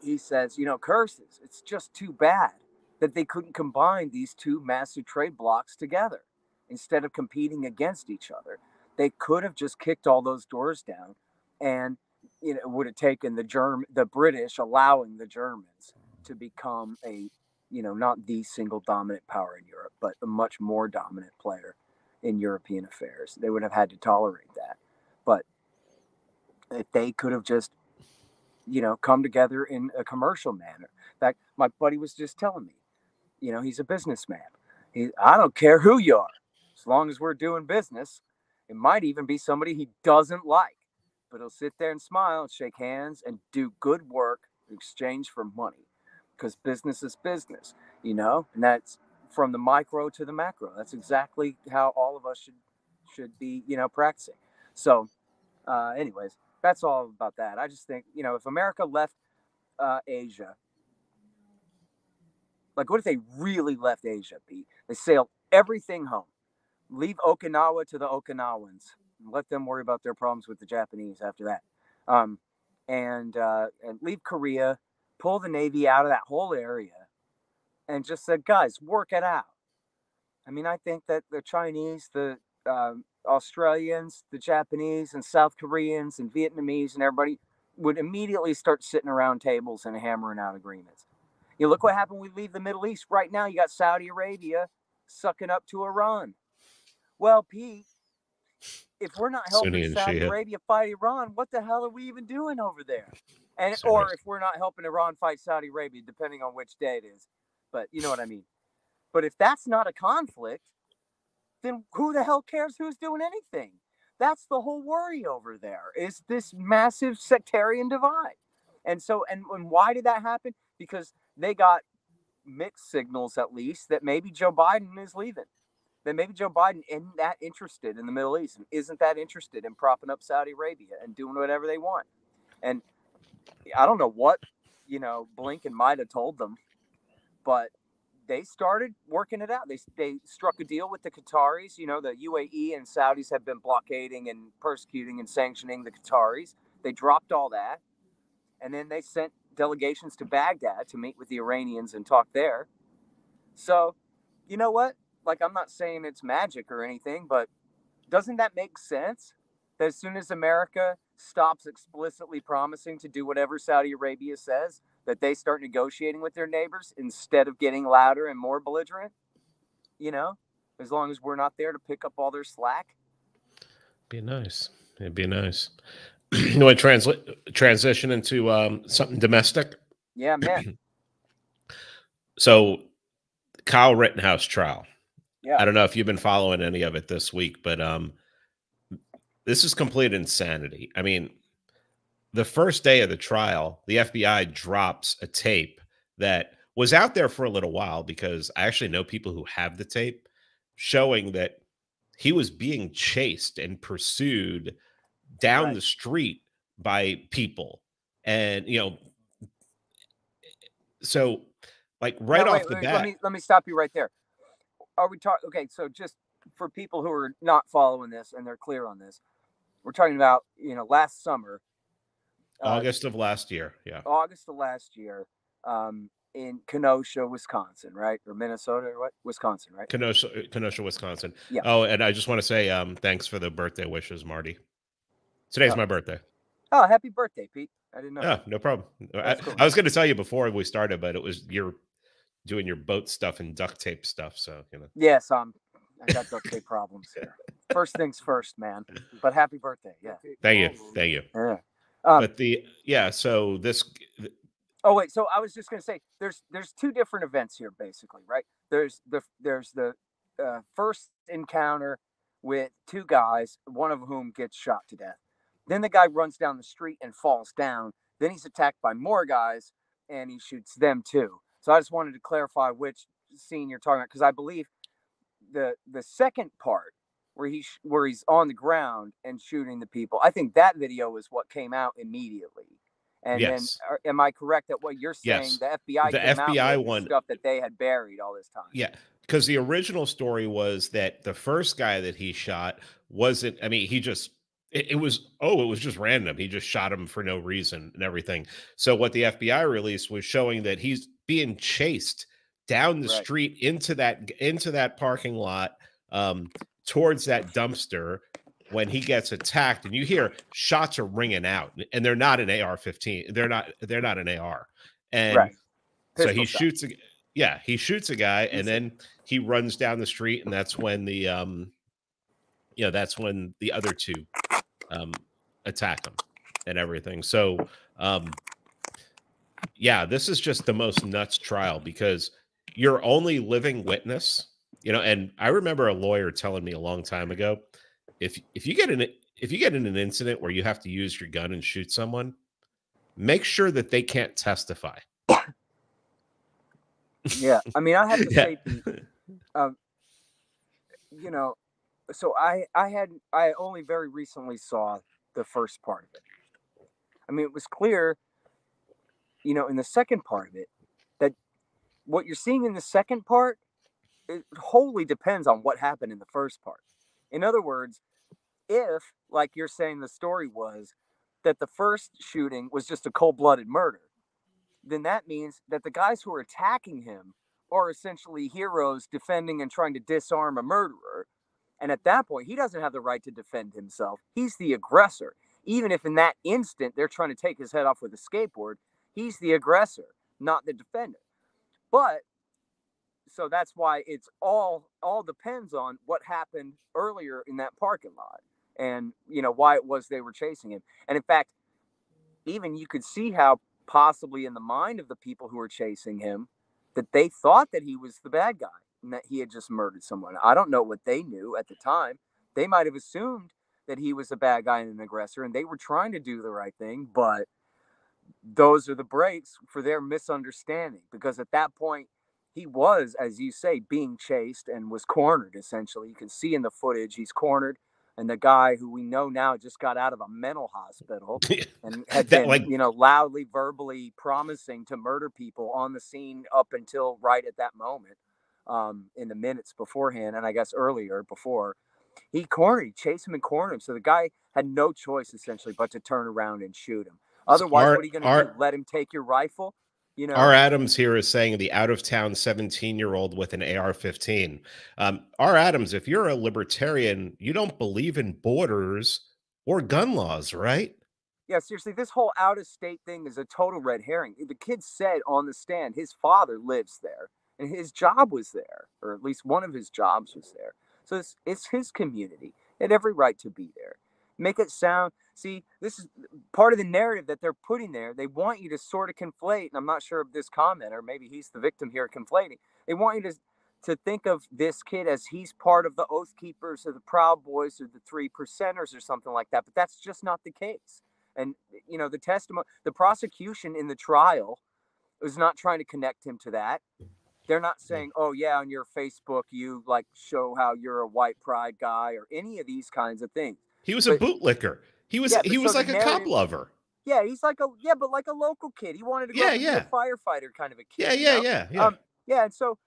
[SPEAKER 1] he says, curses, it's just too bad that they couldn't combine these 2 massive trade blocs together instead of competing against each other. They could have just kicked all those doors down, and it would have taken the British allowing the Germans to become a, not the single dominant power in Europe, but a much more dominant player in European affairs. They would have had to tolerate that. But if they could have just, come together in a commercial manner. In fact, my buddy was just telling me, he's a businessman. I don't care who you are, as long as we're doing business. It might even be somebody he doesn't like, but he'll sit there and smile and shake hands and do good work in exchange for money, because business is business, and that's from the micro to the macro. That's exactly how all of us should be, practicing. So, anyways, that's all about that. I just think, if America left Asia Like, what if they really left Asia, Pete? They sailed everything home. Leave Okinawa to the Okinawans. Let them worry about their problems with the Japanese after that. And leave Korea, pull the Navy out of that whole area, and just said, guys, work it out. I mean, I think that the Chinese, the Australians, the Japanese, and South Koreans, and Vietnamese, and everybody would immediately start sitting around tables and hammering out agreements. You look what happened. We leave the Middle East right now. You got Saudi Arabia sucking up to Iran. Well, Pete, if we're not helping Saudi Arabia fight Iran, what the hell are we even doing over there? And or if we're not helping Iran fight Saudi Arabia, depending on which day it is. But you know what I mean. But if that's not a conflict, then who the hell cares who's doing anything? That's the whole worry over there, is this massive sectarian divide. And so, and why did that happen? Because they got mixed signals, at least, that maybe Joe Biden is leaving. That maybe Joe Biden isn't that interested in the Middle East, and isn't that interested in propping up Saudi Arabia and doing whatever they want. And I don't know what, Blinken might have told them, but they started working it out. They struck a deal with the Qataris. The UAE and Saudis have been blockading and persecuting and sanctioning the Qataris. They dropped all that. And then they sent delegations to Baghdad to meet with the Iranians and talk there. So, you know what? Like, I'm not saying it's magic or anything, but doesn't that make sense? That as soon as America stops explicitly promising to do whatever Saudi Arabia says, that they start negotiating with their neighbors instead of getting louder and more belligerent, as long as we're not there to pick up all their slack.
[SPEAKER 2] Be nice. It'd be nice. You want to transition into something domestic?
[SPEAKER 1] Yeah, man.
[SPEAKER 2] So, Kyle Rittenhouse trial.
[SPEAKER 1] Yeah.
[SPEAKER 2] I don't know if you've been following any of it this week, but this is complete insanity. I mean, the first day of the trial, the FBI drops a tape that was out there for a little while, because I actually know people who have the tape, showing that he was being chased and pursued down the street by people. And, so like off the bat.
[SPEAKER 1] Let me stop you right there. Are we talking? Okay, so just for people who are not following this and they're clear on this, we're talking about, last summer.
[SPEAKER 2] August of last year. Yeah.
[SPEAKER 1] August of last year, in Kenosha, Wisconsin, right? Or Minnesota, or what? Wisconsin, right?
[SPEAKER 2] Kenosha, Wisconsin.
[SPEAKER 1] Yeah.
[SPEAKER 2] Oh, and I just want to say thanks for the birthday wishes, Marty. Today's my birthday.
[SPEAKER 1] Oh, happy birthday, Pete. I didn't know.
[SPEAKER 2] Yeah, no problem.
[SPEAKER 1] Cool.
[SPEAKER 2] I was going to tell you before we started, but it was you're doing your boat stuff and duct tape stuff. So,
[SPEAKER 1] Yes, I got duct tape problems here. First things first, man. But happy birthday. Yeah.
[SPEAKER 2] Thank you.
[SPEAKER 1] Yeah.
[SPEAKER 2] But so this.
[SPEAKER 1] Oh wait, so I was just going to say there's two different events here, basically, right? There's the first encounter with two guys, one of whom gets shot to death. Then the guy runs down the street and falls down. Then he's attacked by more guys, and he shoots them too. So I just wanted to clarify which scene you're talking about, because I believe the second part where he's on the ground and shooting the people, I think that video is what came out immediately. And
[SPEAKER 2] yes.
[SPEAKER 1] Then, am I correct that what you're saying?
[SPEAKER 2] Yes.
[SPEAKER 1] The FBI came
[SPEAKER 2] FBI
[SPEAKER 1] out with
[SPEAKER 2] one
[SPEAKER 1] stuff that they had buried all this time.
[SPEAKER 2] Yeah, because the original story was that the first guy that he shot wasn't. I mean, he just it was just random. He just shot him for no reason and everything. So what the FBI released was showing that he's being chased down the street into that parking lot, towards that dumpster. When he gets attacked, and you hear shots are ringing out, and they're not an AR-15. They're not an AR. And so he shoots a guy, and then he runs down the street, and that's when the other two attack him and everything. So this is just the most nuts trial, because you're only living witness, and I remember a lawyer telling me a long time ago, if you get in an incident where you have to use your gun and shoot someone, make sure that they can't testify.
[SPEAKER 1] Yeah, I mean, I have to say, so I only very recently saw the first part of it. I mean, it was clear, in the second part of it, that what you're seeing in the second part, it wholly depends on what happened in the first part. In other words, if, like you're saying, the story was that the first shooting was just a cold-blooded murder, then that means that the guys who are attacking him are essentially heroes defending and trying to disarm a murderer. And at that point, he doesn't have the right to defend himself. He's the aggressor. Even if in that instant they're trying to take his head off with a skateboard, he's the aggressor, not the defender. But so that's why it's all depends on what happened earlier in that parking lot, and why it was they were chasing him. And in fact, even you could see how possibly in the mind of the people who were chasing him, that they thought that he was the bad guy and that he had just murdered someone. I don't know what they knew at the time. They might have assumed that he was a bad guy and an aggressor, and they were trying to do the right thing, but those are the breaks for their misunderstanding, because at that point he was, as you say, being chased and was cornered. Essentially, you can see in the footage he's cornered, and the guy who we know now just got out of a mental hospital and had
[SPEAKER 2] That,
[SPEAKER 1] been
[SPEAKER 2] like,
[SPEAKER 1] loudly verbally promising to murder people on the scene up until right at that moment, in the minutes beforehand, and I guess earlier before. He chased him and cornered him. So the guy had no choice essentially but to turn around and shoot him. Otherwise, what are you going to do? Let him take your rifle?
[SPEAKER 2] R. Adams here is saying the out-of-town 17-year-old with an AR-15. R. Adams, if you're a libertarian, you don't believe in borders or gun laws, right?
[SPEAKER 1] Yeah, seriously, this whole out-of-state thing is a total red herring. The kid said on the stand his father lives there, and his job was there, or at least one of his jobs was there. So it's his community. He had every right to be there. Make it sound, see, this is part of the narrative that they're putting there. They want you to sort of conflate, and I'm not sure of this comment, or maybe he's the victim here conflating. They want you to think of this kid as he's part of the Oath Keepers or the Proud Boys or the 3%ers or something like that, but that's just not the case. And, the testimony, the prosecution in the trial was not trying to connect him to that. They're not saying, oh, yeah, on your Facebook, you show how you're a white pride guy or any of these kinds of things.
[SPEAKER 2] He was a bootlicker. He was like a cop lover.
[SPEAKER 1] Yeah, he's like a local kid. He wanted to go be a firefighter kind of a kid.
[SPEAKER 2] Yeah.
[SPEAKER 1] And so,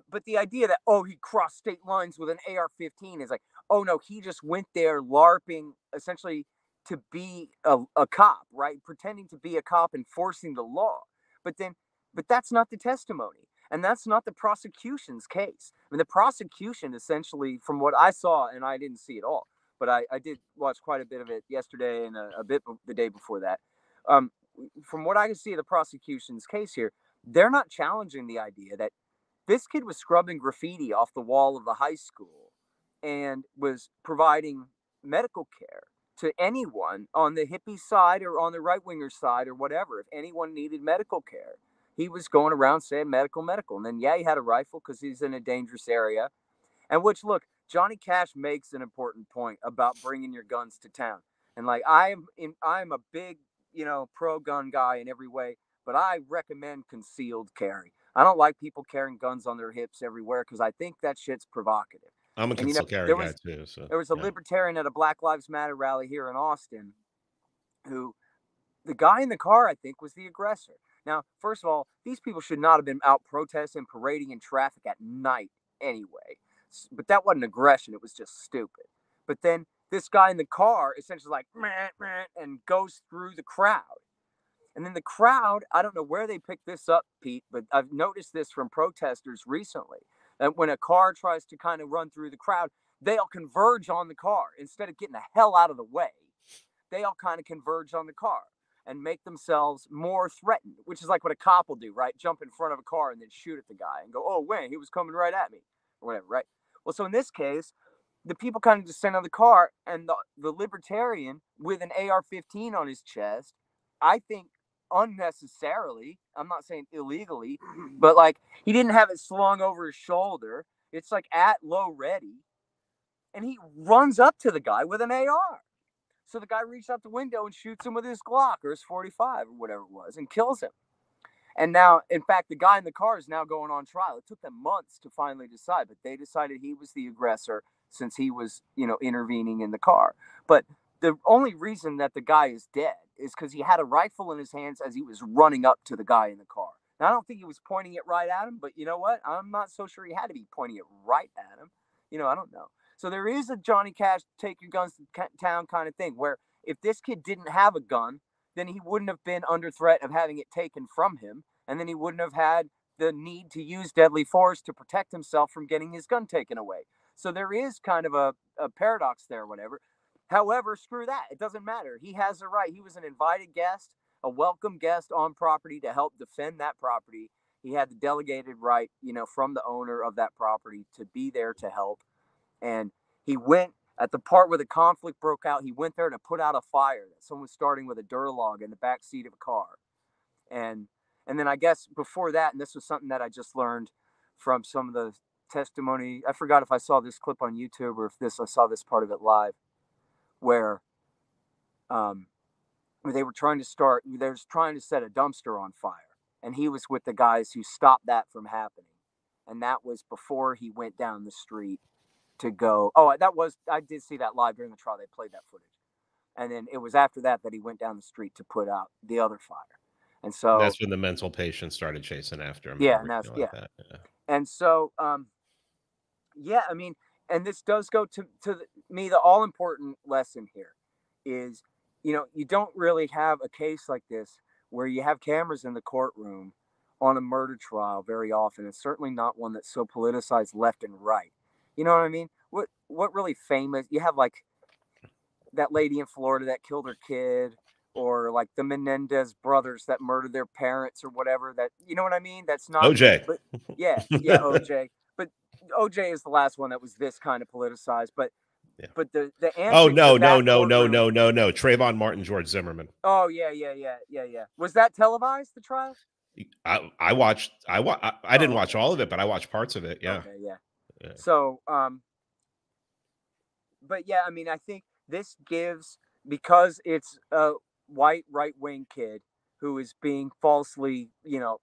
[SPEAKER 1] but the idea that, oh, he crossed state lines with an AR-15 is like, oh, no, he just went there LARPing essentially to be a cop, right? Pretending to be a cop, enforcing the law. But that's not the testimony. And that's not the prosecution's case. I mean, the prosecution essentially, from what I saw, and I didn't see it all, but I did watch quite a bit of it yesterday and a bit the day before that. From what I can see of the prosecution's case here, they're not challenging the idea that this kid was scrubbing graffiti off the wall of the high school and was providing medical care to anyone on the hippie side or on the right-winger side or whatever. If anyone needed medical care, he was going around saying medical. And then, yeah, he had a rifle because he's in a dangerous area. And which, look, Johnny Cash makes an important point about bringing your guns to town. And I'm a big, pro-gun guy in every way, but I recommend concealed carry. I don't like people carrying guns on their hips everywhere because I think that shit's provocative.
[SPEAKER 2] I'm a concealed carry guy too. So
[SPEAKER 1] there was a libertarian at a Black Lives Matter rally here in Austin who, the guy in the car, I think, was the aggressor. Now, first of all, these people should not have been out protesting, parading in traffic at night anyway. But that wasn't aggression. It was just stupid. But then this guy in the car essentially meh, and goes through the crowd. And then the crowd, I don't know where they picked this up, Pete, but I've noticed this from protesters recently, that when a car tries to kind of run through the crowd, they'll converge on the car. Instead of getting the hell out of the way, they all kind of converge on the car and make themselves more threatened, which is like what a cop will do, right? Jump in front of a car and then shoot at the guy and go, oh, wait, he was coming right at me, or whatever, right? Well, so in this case, the people kind of descend on the car, and the libertarian with an AR-15 on his chest, I think unnecessarily, I'm not saying illegally, but he didn't have it slung over his shoulder. It's at low ready, and he runs up to the guy with an AR. So the guy reaches out the window and shoots him with his Glock or his 45 or whatever it was and kills him. And now, in fact, the guy in the car is now going on trial. It took them months to finally decide, but they decided he was the aggressor since he was, intervening in the car. But the only reason that the guy is dead is because he had a rifle in his hands as he was running up to the guy in the car. Now, I don't think he was pointing it right at him, but you know what? I'm not so sure he had to be pointing it right at him. I don't know. So there is a Johnny Cash take your guns to town kind of thing where if this kid didn't have a gun, then he wouldn't have been under threat of having it taken from him. And then he wouldn't have had the need to use deadly force to protect himself from getting his gun taken away. So there is kind of a paradox there, whatever. However, screw that. It doesn't matter. He has a right. He was an invited guest, a welcome guest on property to help defend that property. He had the delegated right, from the owner of that property to be there to help. And he went at the part where the conflict broke out. He went there to put out a fire that someone was starting with a Duralog in the back seat of a car. And then I guess before that, and this was something that I just learned from some of the testimony. I forgot if I saw this clip on YouTube or if I saw this part of it live, where they were trying to set a dumpster on fire, and he was with the guys who stopped that from happening. And that was before he went down the street to go. Oh, I did see that live during the trial. They played that footage. And then it was after that he went down the street to put out the other fire. And so
[SPEAKER 2] that's when the mental patient started chasing after him.
[SPEAKER 1] Yeah, and so yeah, I mean, and this does go to me, the all important lesson here is, you don't really have a case like this where you have cameras in the courtroom on a murder trial very often. It's certainly not one that's so politicized left and right. You know what I mean? What really famous, you have like that lady in Florida that killed her kid, or like the Menendez brothers that murdered their parents or whatever, that, you know what I mean? That's not
[SPEAKER 2] OJ.
[SPEAKER 1] But yeah, OJ. But OJ is the last one that was this kind of politicized. But
[SPEAKER 2] yeah.
[SPEAKER 1] But the answer.
[SPEAKER 2] Oh no. Trayvon Martin, George Zimmerman.
[SPEAKER 1] Oh yeah. Was that televised, the trial?
[SPEAKER 2] I watched. I didn't watch all of it, but I watched parts of it. Yeah.
[SPEAKER 1] Okay, yeah. So but yeah, I mean, I think this gives, because it's a white right-wing kid who is being falsely,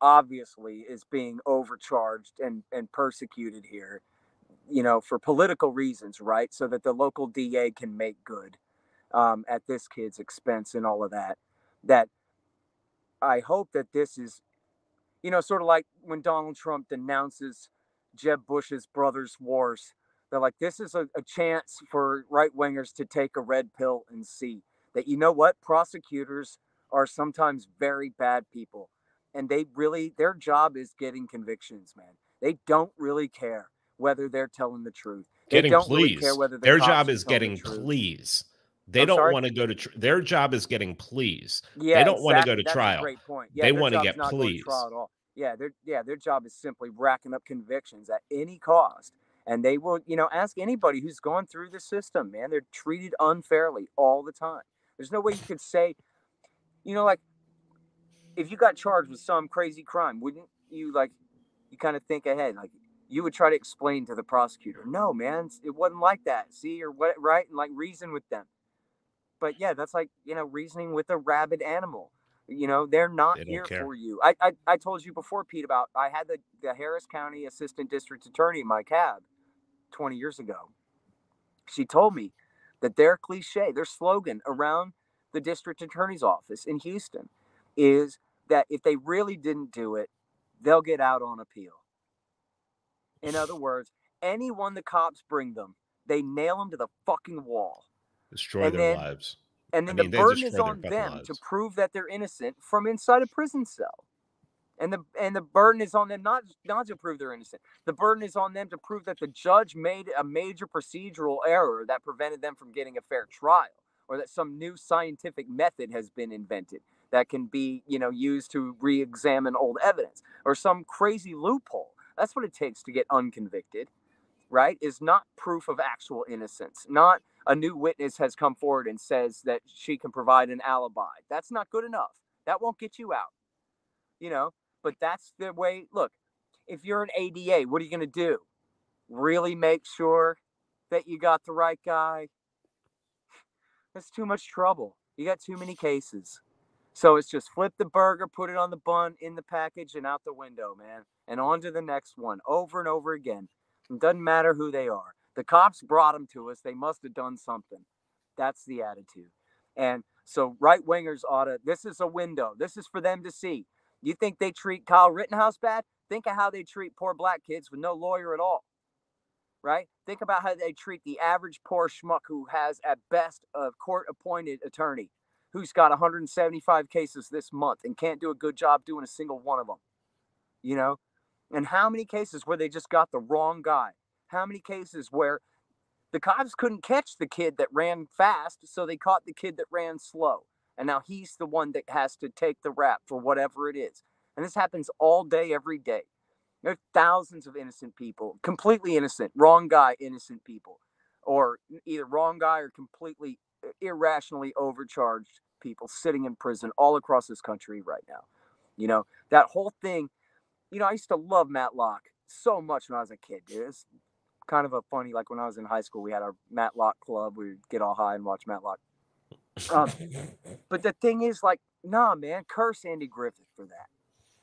[SPEAKER 1] obviously is being overcharged and persecuted here, for political reasons, right? So that the local DA can make good at this kid's expense and all of that. That I hope that this is, sort of like when Donald Trump denounces Jeb Bush's brothers' wars. They're like, this is a chance for right-wingers to take a red pill and see that, what, prosecutors are sometimes very bad people. And their job is getting convictions, man. They don't really care whether they're telling the truth. They don't really care whether
[SPEAKER 2] their job is getting pleas. They don't want to go to their job is getting pleas.
[SPEAKER 1] Yeah,
[SPEAKER 2] they don't want to go to
[SPEAKER 1] That's
[SPEAKER 2] trial.
[SPEAKER 1] A great point. Yeah,
[SPEAKER 2] they want to get pleas.
[SPEAKER 1] At all. Yeah, their job is simply racking up convictions at any cost. And they will, ask anybody who's gone through the system, man. They're treated unfairly all the time. There's no way you could say, like, if you got charged with some crazy crime, wouldn't you, like, you kind of think ahead, like, you would try to explain to the prosecutor, no, man, it wasn't like that. See, or what, right? And like reason with them. But yeah, that's like, reasoning with a rabid animal. They're not here for you. I told you before, Pete, about, I had the Harris County Assistant District Attorney in my cab 20 years ago. She told me that their slogan around the district attorney's office in Houston is that if they really didn't do it, they'll get out on appeal. In other words, anyone the cops bring them, they nail them to the fucking wall.
[SPEAKER 2] Destroy their lives.
[SPEAKER 1] And then the burden is on them to prove that they're innocent from inside a prison cell. And the burden is on them not to prove they're innocent. The burden is on them to prove that the judge made a major procedural error that prevented them from getting a fair trial, or that some new scientific method has been invented that can be, used to re-examine old evidence, or some crazy loophole. That's what it takes to get unconvicted, right? Is not proof of actual innocence. Not a new witness has come forward and says that she can provide an alibi. That's not good enough. That won't get you out, But that's the way. Look, if you're an ADA, what are you going to do? Really make sure that you got the right guy? That's too much trouble. You got too many cases. So it's just flip the burger, put it on the bun, in the package, and out the window, man. And on to the next one, over and over again. It doesn't matter who they are. The cops brought them to us. They must have done something. That's the attitude. And so right-wingers this is a window. This is for them to see. You think they treat Kyle Rittenhouse bad? Think of how they treat poor black kids with no lawyer at all, right? Think about how they treat the average poor schmuck who has at best a court-appointed attorney who's got 175 cases this month and can't do a good job doing a single one of them, you know? And how many cases where they just got the wrong guy? How many cases where the cops couldn't catch the kid that ran fast, so they caught the kid that ran slow. And now he's the one that has to take the rap for whatever it is. And this happens all day, every day. There are thousands of innocent people, completely innocent, wrong guy, innocent people, or either wrong guy or completely irrationally overcharged people sitting in prison all across this country right now. You know, that whole thing, you know, I used to love Matlock so much when I was a kid, dude. It's kind of a funny, like when I was in high school, we had our Matlock club. We would get all high and watch Matlock. But the thing is, like, nah, man, curse Andy Griffith for that.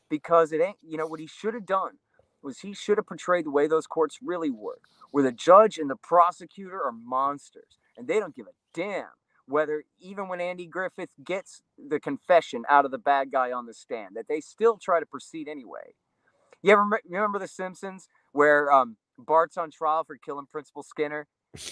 [SPEAKER 1] Because it ain't, you know, what he should have done was he should have portrayed the way those courts really work, where the judge and the prosecutor are monsters, and they don't give a damn whether, even when Andy Griffith gets the confession out of the bad guy on the stand, that they still try to proceed anyway. You ever remember The Simpsons, where Bart's on trial for killing Principal Skinner?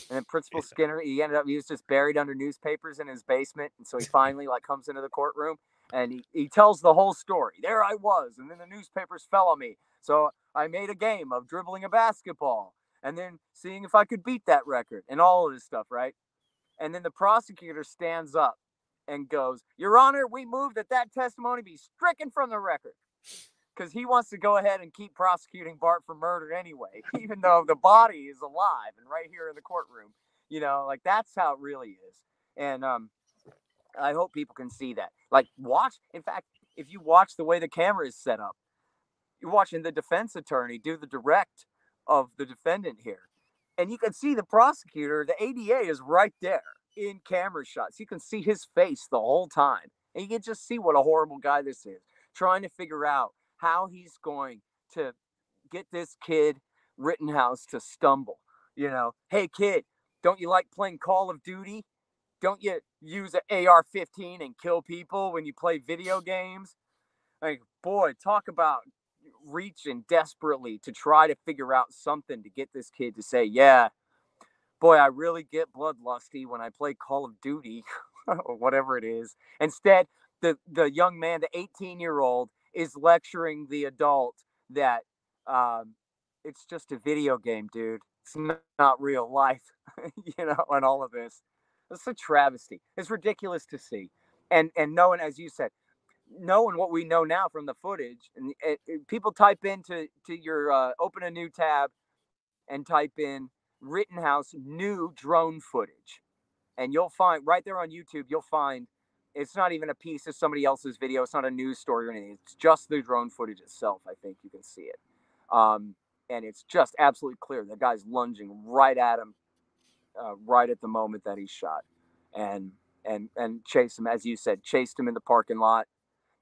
[SPEAKER 1] And then Principal Skinner, he was just buried under newspapers in his basement. And so he finally comes into the courtroom and he tells the whole story. There I was, and then the newspapers fell on me. So I made a game of dribbling a basketball and then seeing if I could beat that record and all of this stuff, right? And then the prosecutor stands up and goes, Your Honor, we move that testimony be stricken from the record. Because he wants to go ahead and keep prosecuting Bart for murder anyway, even though the body is alive and right here in the courtroom. You know, like, that's how it really is. And I hope people can see that. Like, watch. In fact, if you watch the way the camera is set up, you're watching the defense attorney do the direct of the defendant here. And you can see the prosecutor, the ADA is right there in camera shots. You can see his face the whole time. And you can just see what a horrible guy this is, trying to figure out how he's going to get this kid Rittenhouse to stumble. You know, hey kid, don't you like playing Call of Duty? Don't you use an AR-15 and kill people when you play video games? Like, boy, talk about reaching desperately to try to figure out something to get this kid to say, yeah, boy, I really get bloodlusty when I play Call of Duty or whatever it is. Instead, the young man, the 18-year-old, is lecturing the adult that it's just a video game, dude. It's not real life, you know, and all of this. It's a travesty. It's ridiculous to see. And knowing, as you said, knowing what we know now from the footage, and people type into your open a new tab and type in Rittenhouse new drone footage, and you'll find right there on YouTube, you'll find it's not even a piece of somebody else's video. It's not a news story or anything. It's just the drone footage itself. I think you can see it. And it's just absolutely clear. The guy's lunging right at him, right at the moment that he's shot, and chased him, as you said, chased him in the parking lot.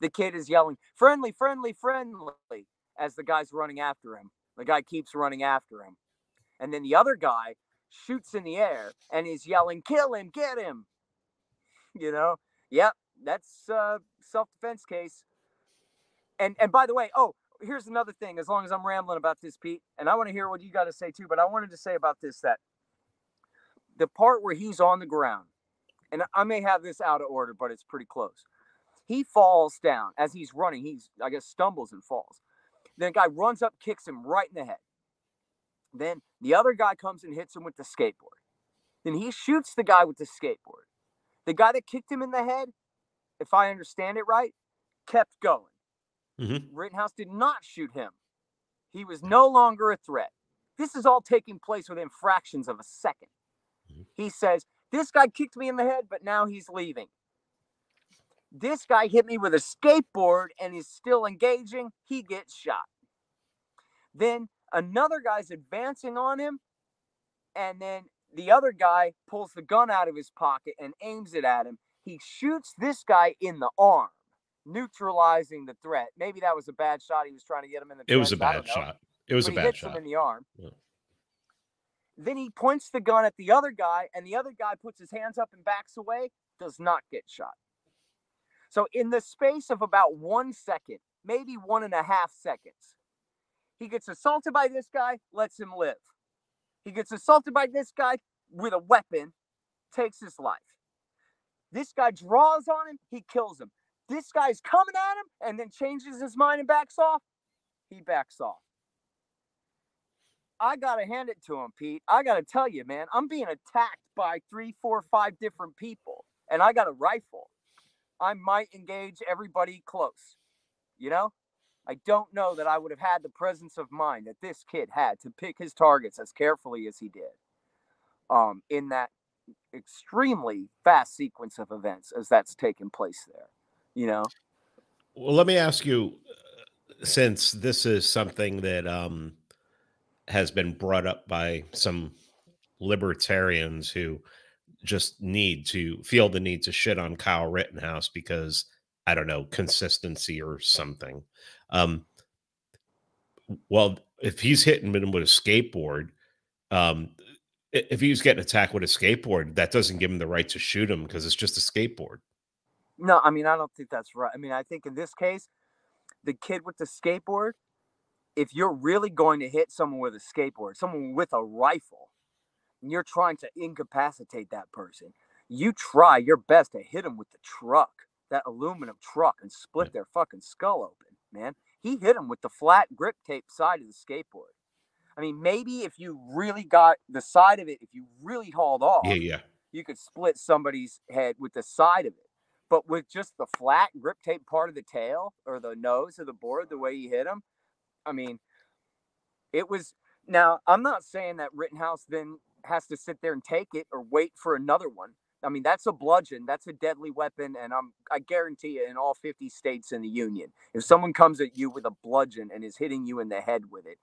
[SPEAKER 1] The kid is yelling, friendly, friendly, friendly, as the guy's running after him. The guy keeps running after him. And then the other guy shoots in the air and he's yelling, kill him, get him. You know? Yep, that's a self-defense case. And by the way, here's another thing, as long as I'm rambling about this, Pete, and I want to hear what you got to say too, but I wanted to say about this, that the part where he's on the ground, and I may have this out of order, but it's pretty close. He falls down as he's running. He's, I guess, stumbles and falls. Then a guy runs up, kicks him right in the head. Then the other guy comes and hits him with the skateboard. Then he shoots the guy with the skateboard. The guy that kicked him in the head, if I understand it right, kept going. Mm-hmm. Rittenhouse did not shoot him. He was no longer a threat. This is all taking place within fractions of a second. Mm-hmm. He says, this guy kicked me in the head, but now he's leaving. This guy hit me with a skateboard and is still engaging. He gets shot. Then another guy's advancing on him, and then the other guy pulls the gun out of his pocket and aims it at him. He shoots this guy in the arm, neutralizing the threat. Maybe that was a bad shot. He was trying to get him in the trench.
[SPEAKER 2] It was a bad shot. It was a bad shot. He hits him in
[SPEAKER 1] the arm. Yeah. Then he points the gun at the other guy, and the other guy puts his hands up and backs away, does not get shot. So in the space of about 1 second, maybe 1.5 seconds. He gets assaulted by this guy, lets him live. He gets assaulted by this guy with a weapon, takes his life. This guy draws on him, he kills him. This guy's coming at him and then changes his mind and backs off. He backs off. I got to hand it to him, Pete. I got to tell you, man, I'm being attacked by 3, 4, 5 different people, and I got a rifle. I might engage everybody close. You know, I don't know that I would have had the presence of mind that this kid had to pick his targets as carefully as he did in that extremely fast sequence of events as that's taken place there, you know?
[SPEAKER 2] Well, let me ask you, since this is something that has been brought up by some libertarians who just feel the need to shit on Kyle Rittenhouse because, I don't know, consistency or something. Well, if he's hitting him with a skateboard, if he's getting attacked with a skateboard, that doesn't give him the right to shoot him because it's just a skateboard.
[SPEAKER 1] No, I mean, I don't think that's right. I mean, I think in this case, the kid with the skateboard, if you're really going to hit someone with a skateboard, someone with a rifle, and you're trying to incapacitate that person, you try your best to hit them with the truck, that aluminum truck, and split their fucking skull open, man. He hit him with the flat grip tape side of the skateboard. I mean, maybe if you really got the side of it, if you really hauled off, you could split somebody's head with the side of it. But with just the flat grip tape part of the tail or the nose of the board, the way he hit him, I mean, it was. Now, I'm not saying that Rittenhouse then has to sit there and take it or wait for another one. I mean, that's a bludgeon. That's a deadly weapon. And I guarantee you, in all 50 states in the union, if someone comes at you with a bludgeon and is hitting you in the head with it,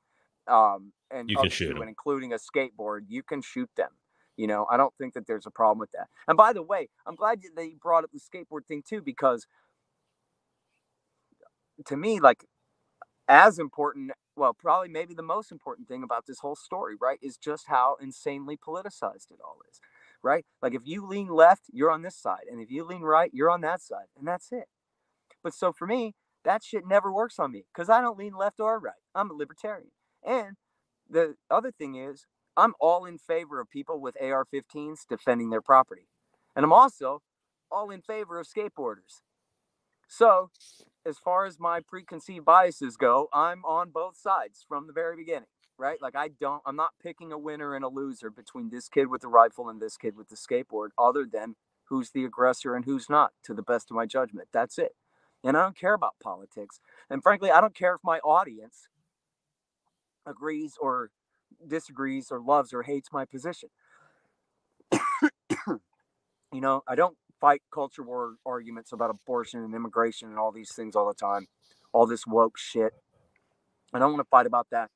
[SPEAKER 1] and
[SPEAKER 2] you can shoot them,
[SPEAKER 1] including a skateboard, you can shoot them. You know, I don't think that there's a problem with that. And by the way, I'm glad that you brought up the skateboard thing too, because to me, like, as important, well, probably maybe the most important thing about this whole story, right, is just how insanely politicized it all is, right? Like, if you lean left, you're on this side, and if you lean right, you're on that side, and that's it. But so for me, that shit never works on me because I don't lean left or right. I'm a libertarian. And the other thing is, I'm all in favor of people with AR-15s defending their property. And I'm also all in favor of skateboarders. So as far as my preconceived biases go, I'm on both sides from the very beginning, right? Like, I'm not picking a winner and a loser between this kid with the rifle and this kid with the skateboard, other than who's the aggressor and who's not, to the best of my judgment. That's it. And I don't care about politics. And frankly, I don't care if my audience agrees or disagrees or loves or hates my position. You know, I don't fight culture war arguments about abortion and immigration and all these things all the time, all this woke shit. I don't want to fight about that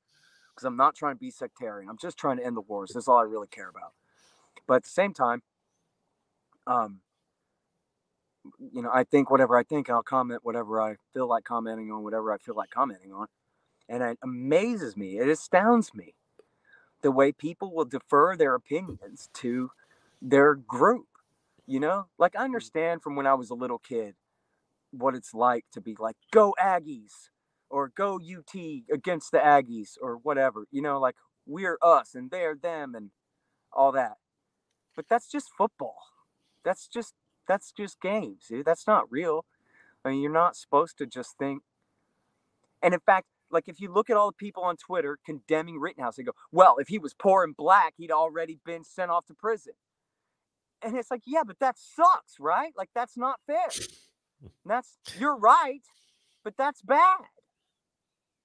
[SPEAKER 1] because I'm not trying to be sectarian. I'm just trying to end the wars. That's all I really care about. But at the same time, you know, I think whatever I think, I'll comment whatever I feel like commenting on, whatever I feel like commenting on. And it amazes me, it astounds me, the way people will defer their opinions to their group. You know, like, I understand from when I was a little kid what it's like to be like, go Aggies, or go UT against the Aggies, or whatever. You know, like, we're us and they're them and all that. But that's just football. That's just games, dude. That's not real. I mean, you're not supposed to just think. And in fact, like, if you look at all the people on Twitter condemning Rittenhouse, they go, well, if he was poor and black, he'd already been sent off to prison. And it's like, yeah, but that sucks, right? Like, that's not fair. You're right, but that's bad.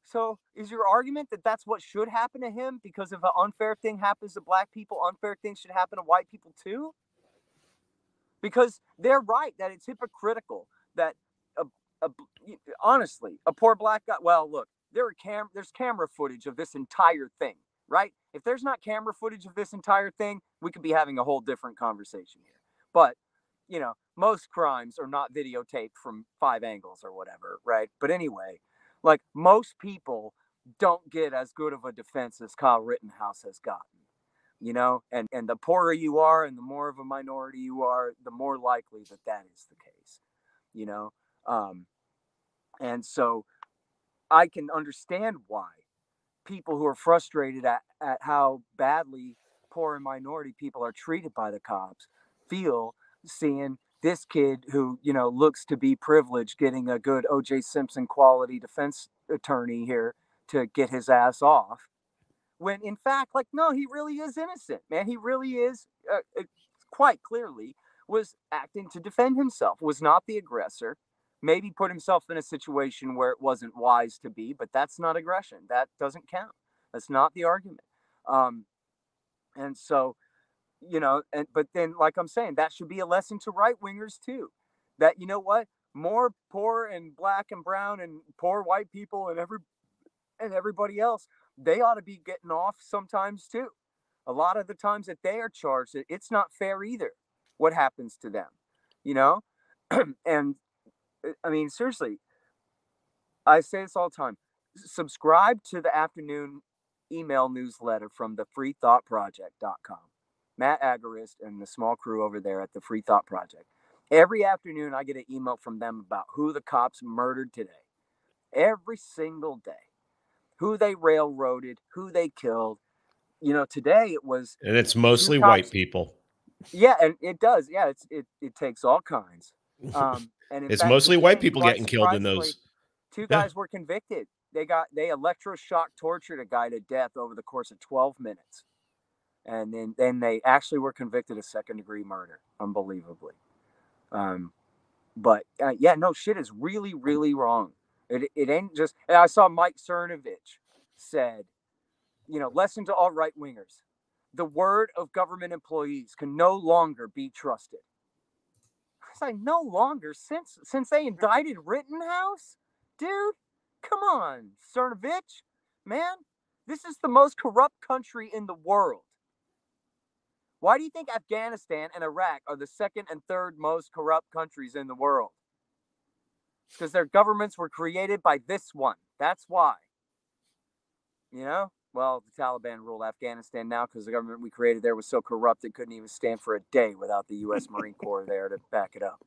[SPEAKER 1] So is your argument that that's what should happen to him? Because if an unfair thing happens to black people, unfair things should happen to white people too? Because they're right that it's hypocritical that, honestly, a poor black guy, well, look, there's camera footage of this entire thing, right? If there's not camera footage of this entire thing, we could be having a whole different conversation here. But, you know, most crimes are not videotaped from 5 angles or whatever, right? But anyway, like, most people don't get as good of a defense as Kyle Rittenhouse has gotten, you know? And the poorer you are and the more of a minority you are, the more likely that is the case, you know? And so I can understand why people who are frustrated at how badly poor and minority people are treated by the cops feel seeing this kid who, you know, looks to be privileged getting a good OJ Simpson quality defense attorney here to get his ass off. When in fact, like, no, he really is innocent, man. He really is, quite clearly was acting to defend himself, was not the aggressor. Maybe put himself in a situation where it wasn't wise to be, but that's not aggression. That doesn't count. That's not the argument. And so, you know, but then, like I'm saying, that should be a lesson to right wingers too. That, you know what, more poor and black and brown and poor white people and everybody else, they ought to be getting off sometimes too. A lot of the times that they are charged, it's not fair either what happens to them, you know. And I mean, seriously, I say this all the time. Subscribe to the afternoon email newsletter from the freethoughtproject.com. Matt Agarist and the small crew over there at the Free Thought Project. Every afternoon, I get an email from them about who the cops murdered today. Every single day. Who they railroaded, who they killed. You know, today it was...
[SPEAKER 2] And it's mostly white people.
[SPEAKER 1] Yeah, and it does. Yeah, it takes all kinds. And
[SPEAKER 2] it's mostly white people getting killed in those.
[SPEAKER 1] Two guys were convicted. They electroshock tortured a guy to death over the course of 12 minutes. And then they actually were convicted of second-degree murder, unbelievably. But yeah, no, shit is really, really wrong. It ain't just... And I saw Mike Cernovich said, you know, lesson to all right-wingers. The word of government employees can no longer be trusted. I was like, no longer? Since they indicted Rittenhouse? Dude, come on, Cernovich. Man, this is the most corrupt country in the world. Why do you think Afghanistan and Iraq are the second and third most corrupt countries in the world? Because their governments were created by this one. That's why. You know? Well, the Taliban rule Afghanistan now because the government we created there was so corrupt it couldn't even stand for a day without the U.S. Marine Corps there to back it up.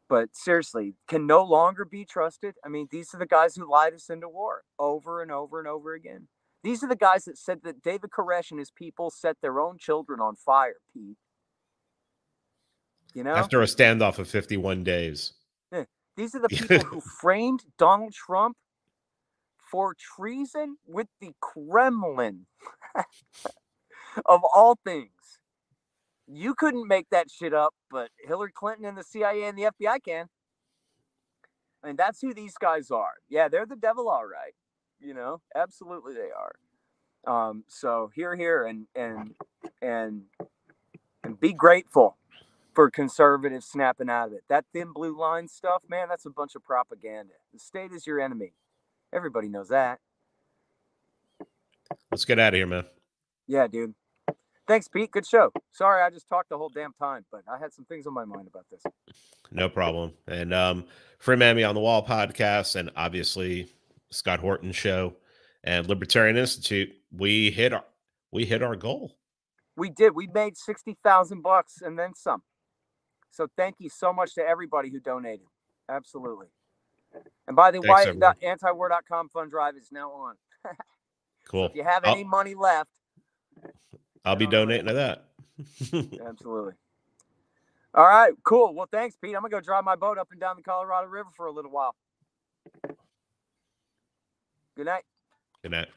[SPEAKER 1] But seriously, can no longer be trusted. I mean, these are the guys who lied us into war over and over and over again. These are the guys that said that David Koresh and his people set their own children on fire, Pete. You know?
[SPEAKER 2] After a standoff of 51 days.
[SPEAKER 1] Yeah. These are the people who framed Donald Trump for treason with the Kremlin. Of all things. You couldn't make that shit up, but Hillary Clinton and the CIA and the FBI can. And that's who these guys are. Yeah, they're the devil, all right. You know, absolutely they are. So here, and be grateful for conservatives snapping out of it. That thin blue line stuff, man, that's a bunch of propaganda. The state is your enemy. Everybody knows that.
[SPEAKER 2] Let's get out of here, man.
[SPEAKER 1] Yeah, dude. Thanks, Pete. Good show. Sorry, I just talked the whole damn time, but I had some things on my mind about this.
[SPEAKER 2] No problem. And Free Mammy on the Wall podcast, and obviously Scott Horton show and Libertarian Institute. We hit our goal.
[SPEAKER 1] We did. We made $60,000 and then some. So thank you so much to everybody who donated. Absolutely. And by the way, the antiwar.com fund drive is now on.
[SPEAKER 2] Cool.
[SPEAKER 1] So if you have any money left,
[SPEAKER 2] I'll be donating to that.
[SPEAKER 1] Absolutely. All right, cool. Well, thanks, Pete. I'm going to go drive my boat up and down the Colorado River for a little while. Good night.
[SPEAKER 2] Good night.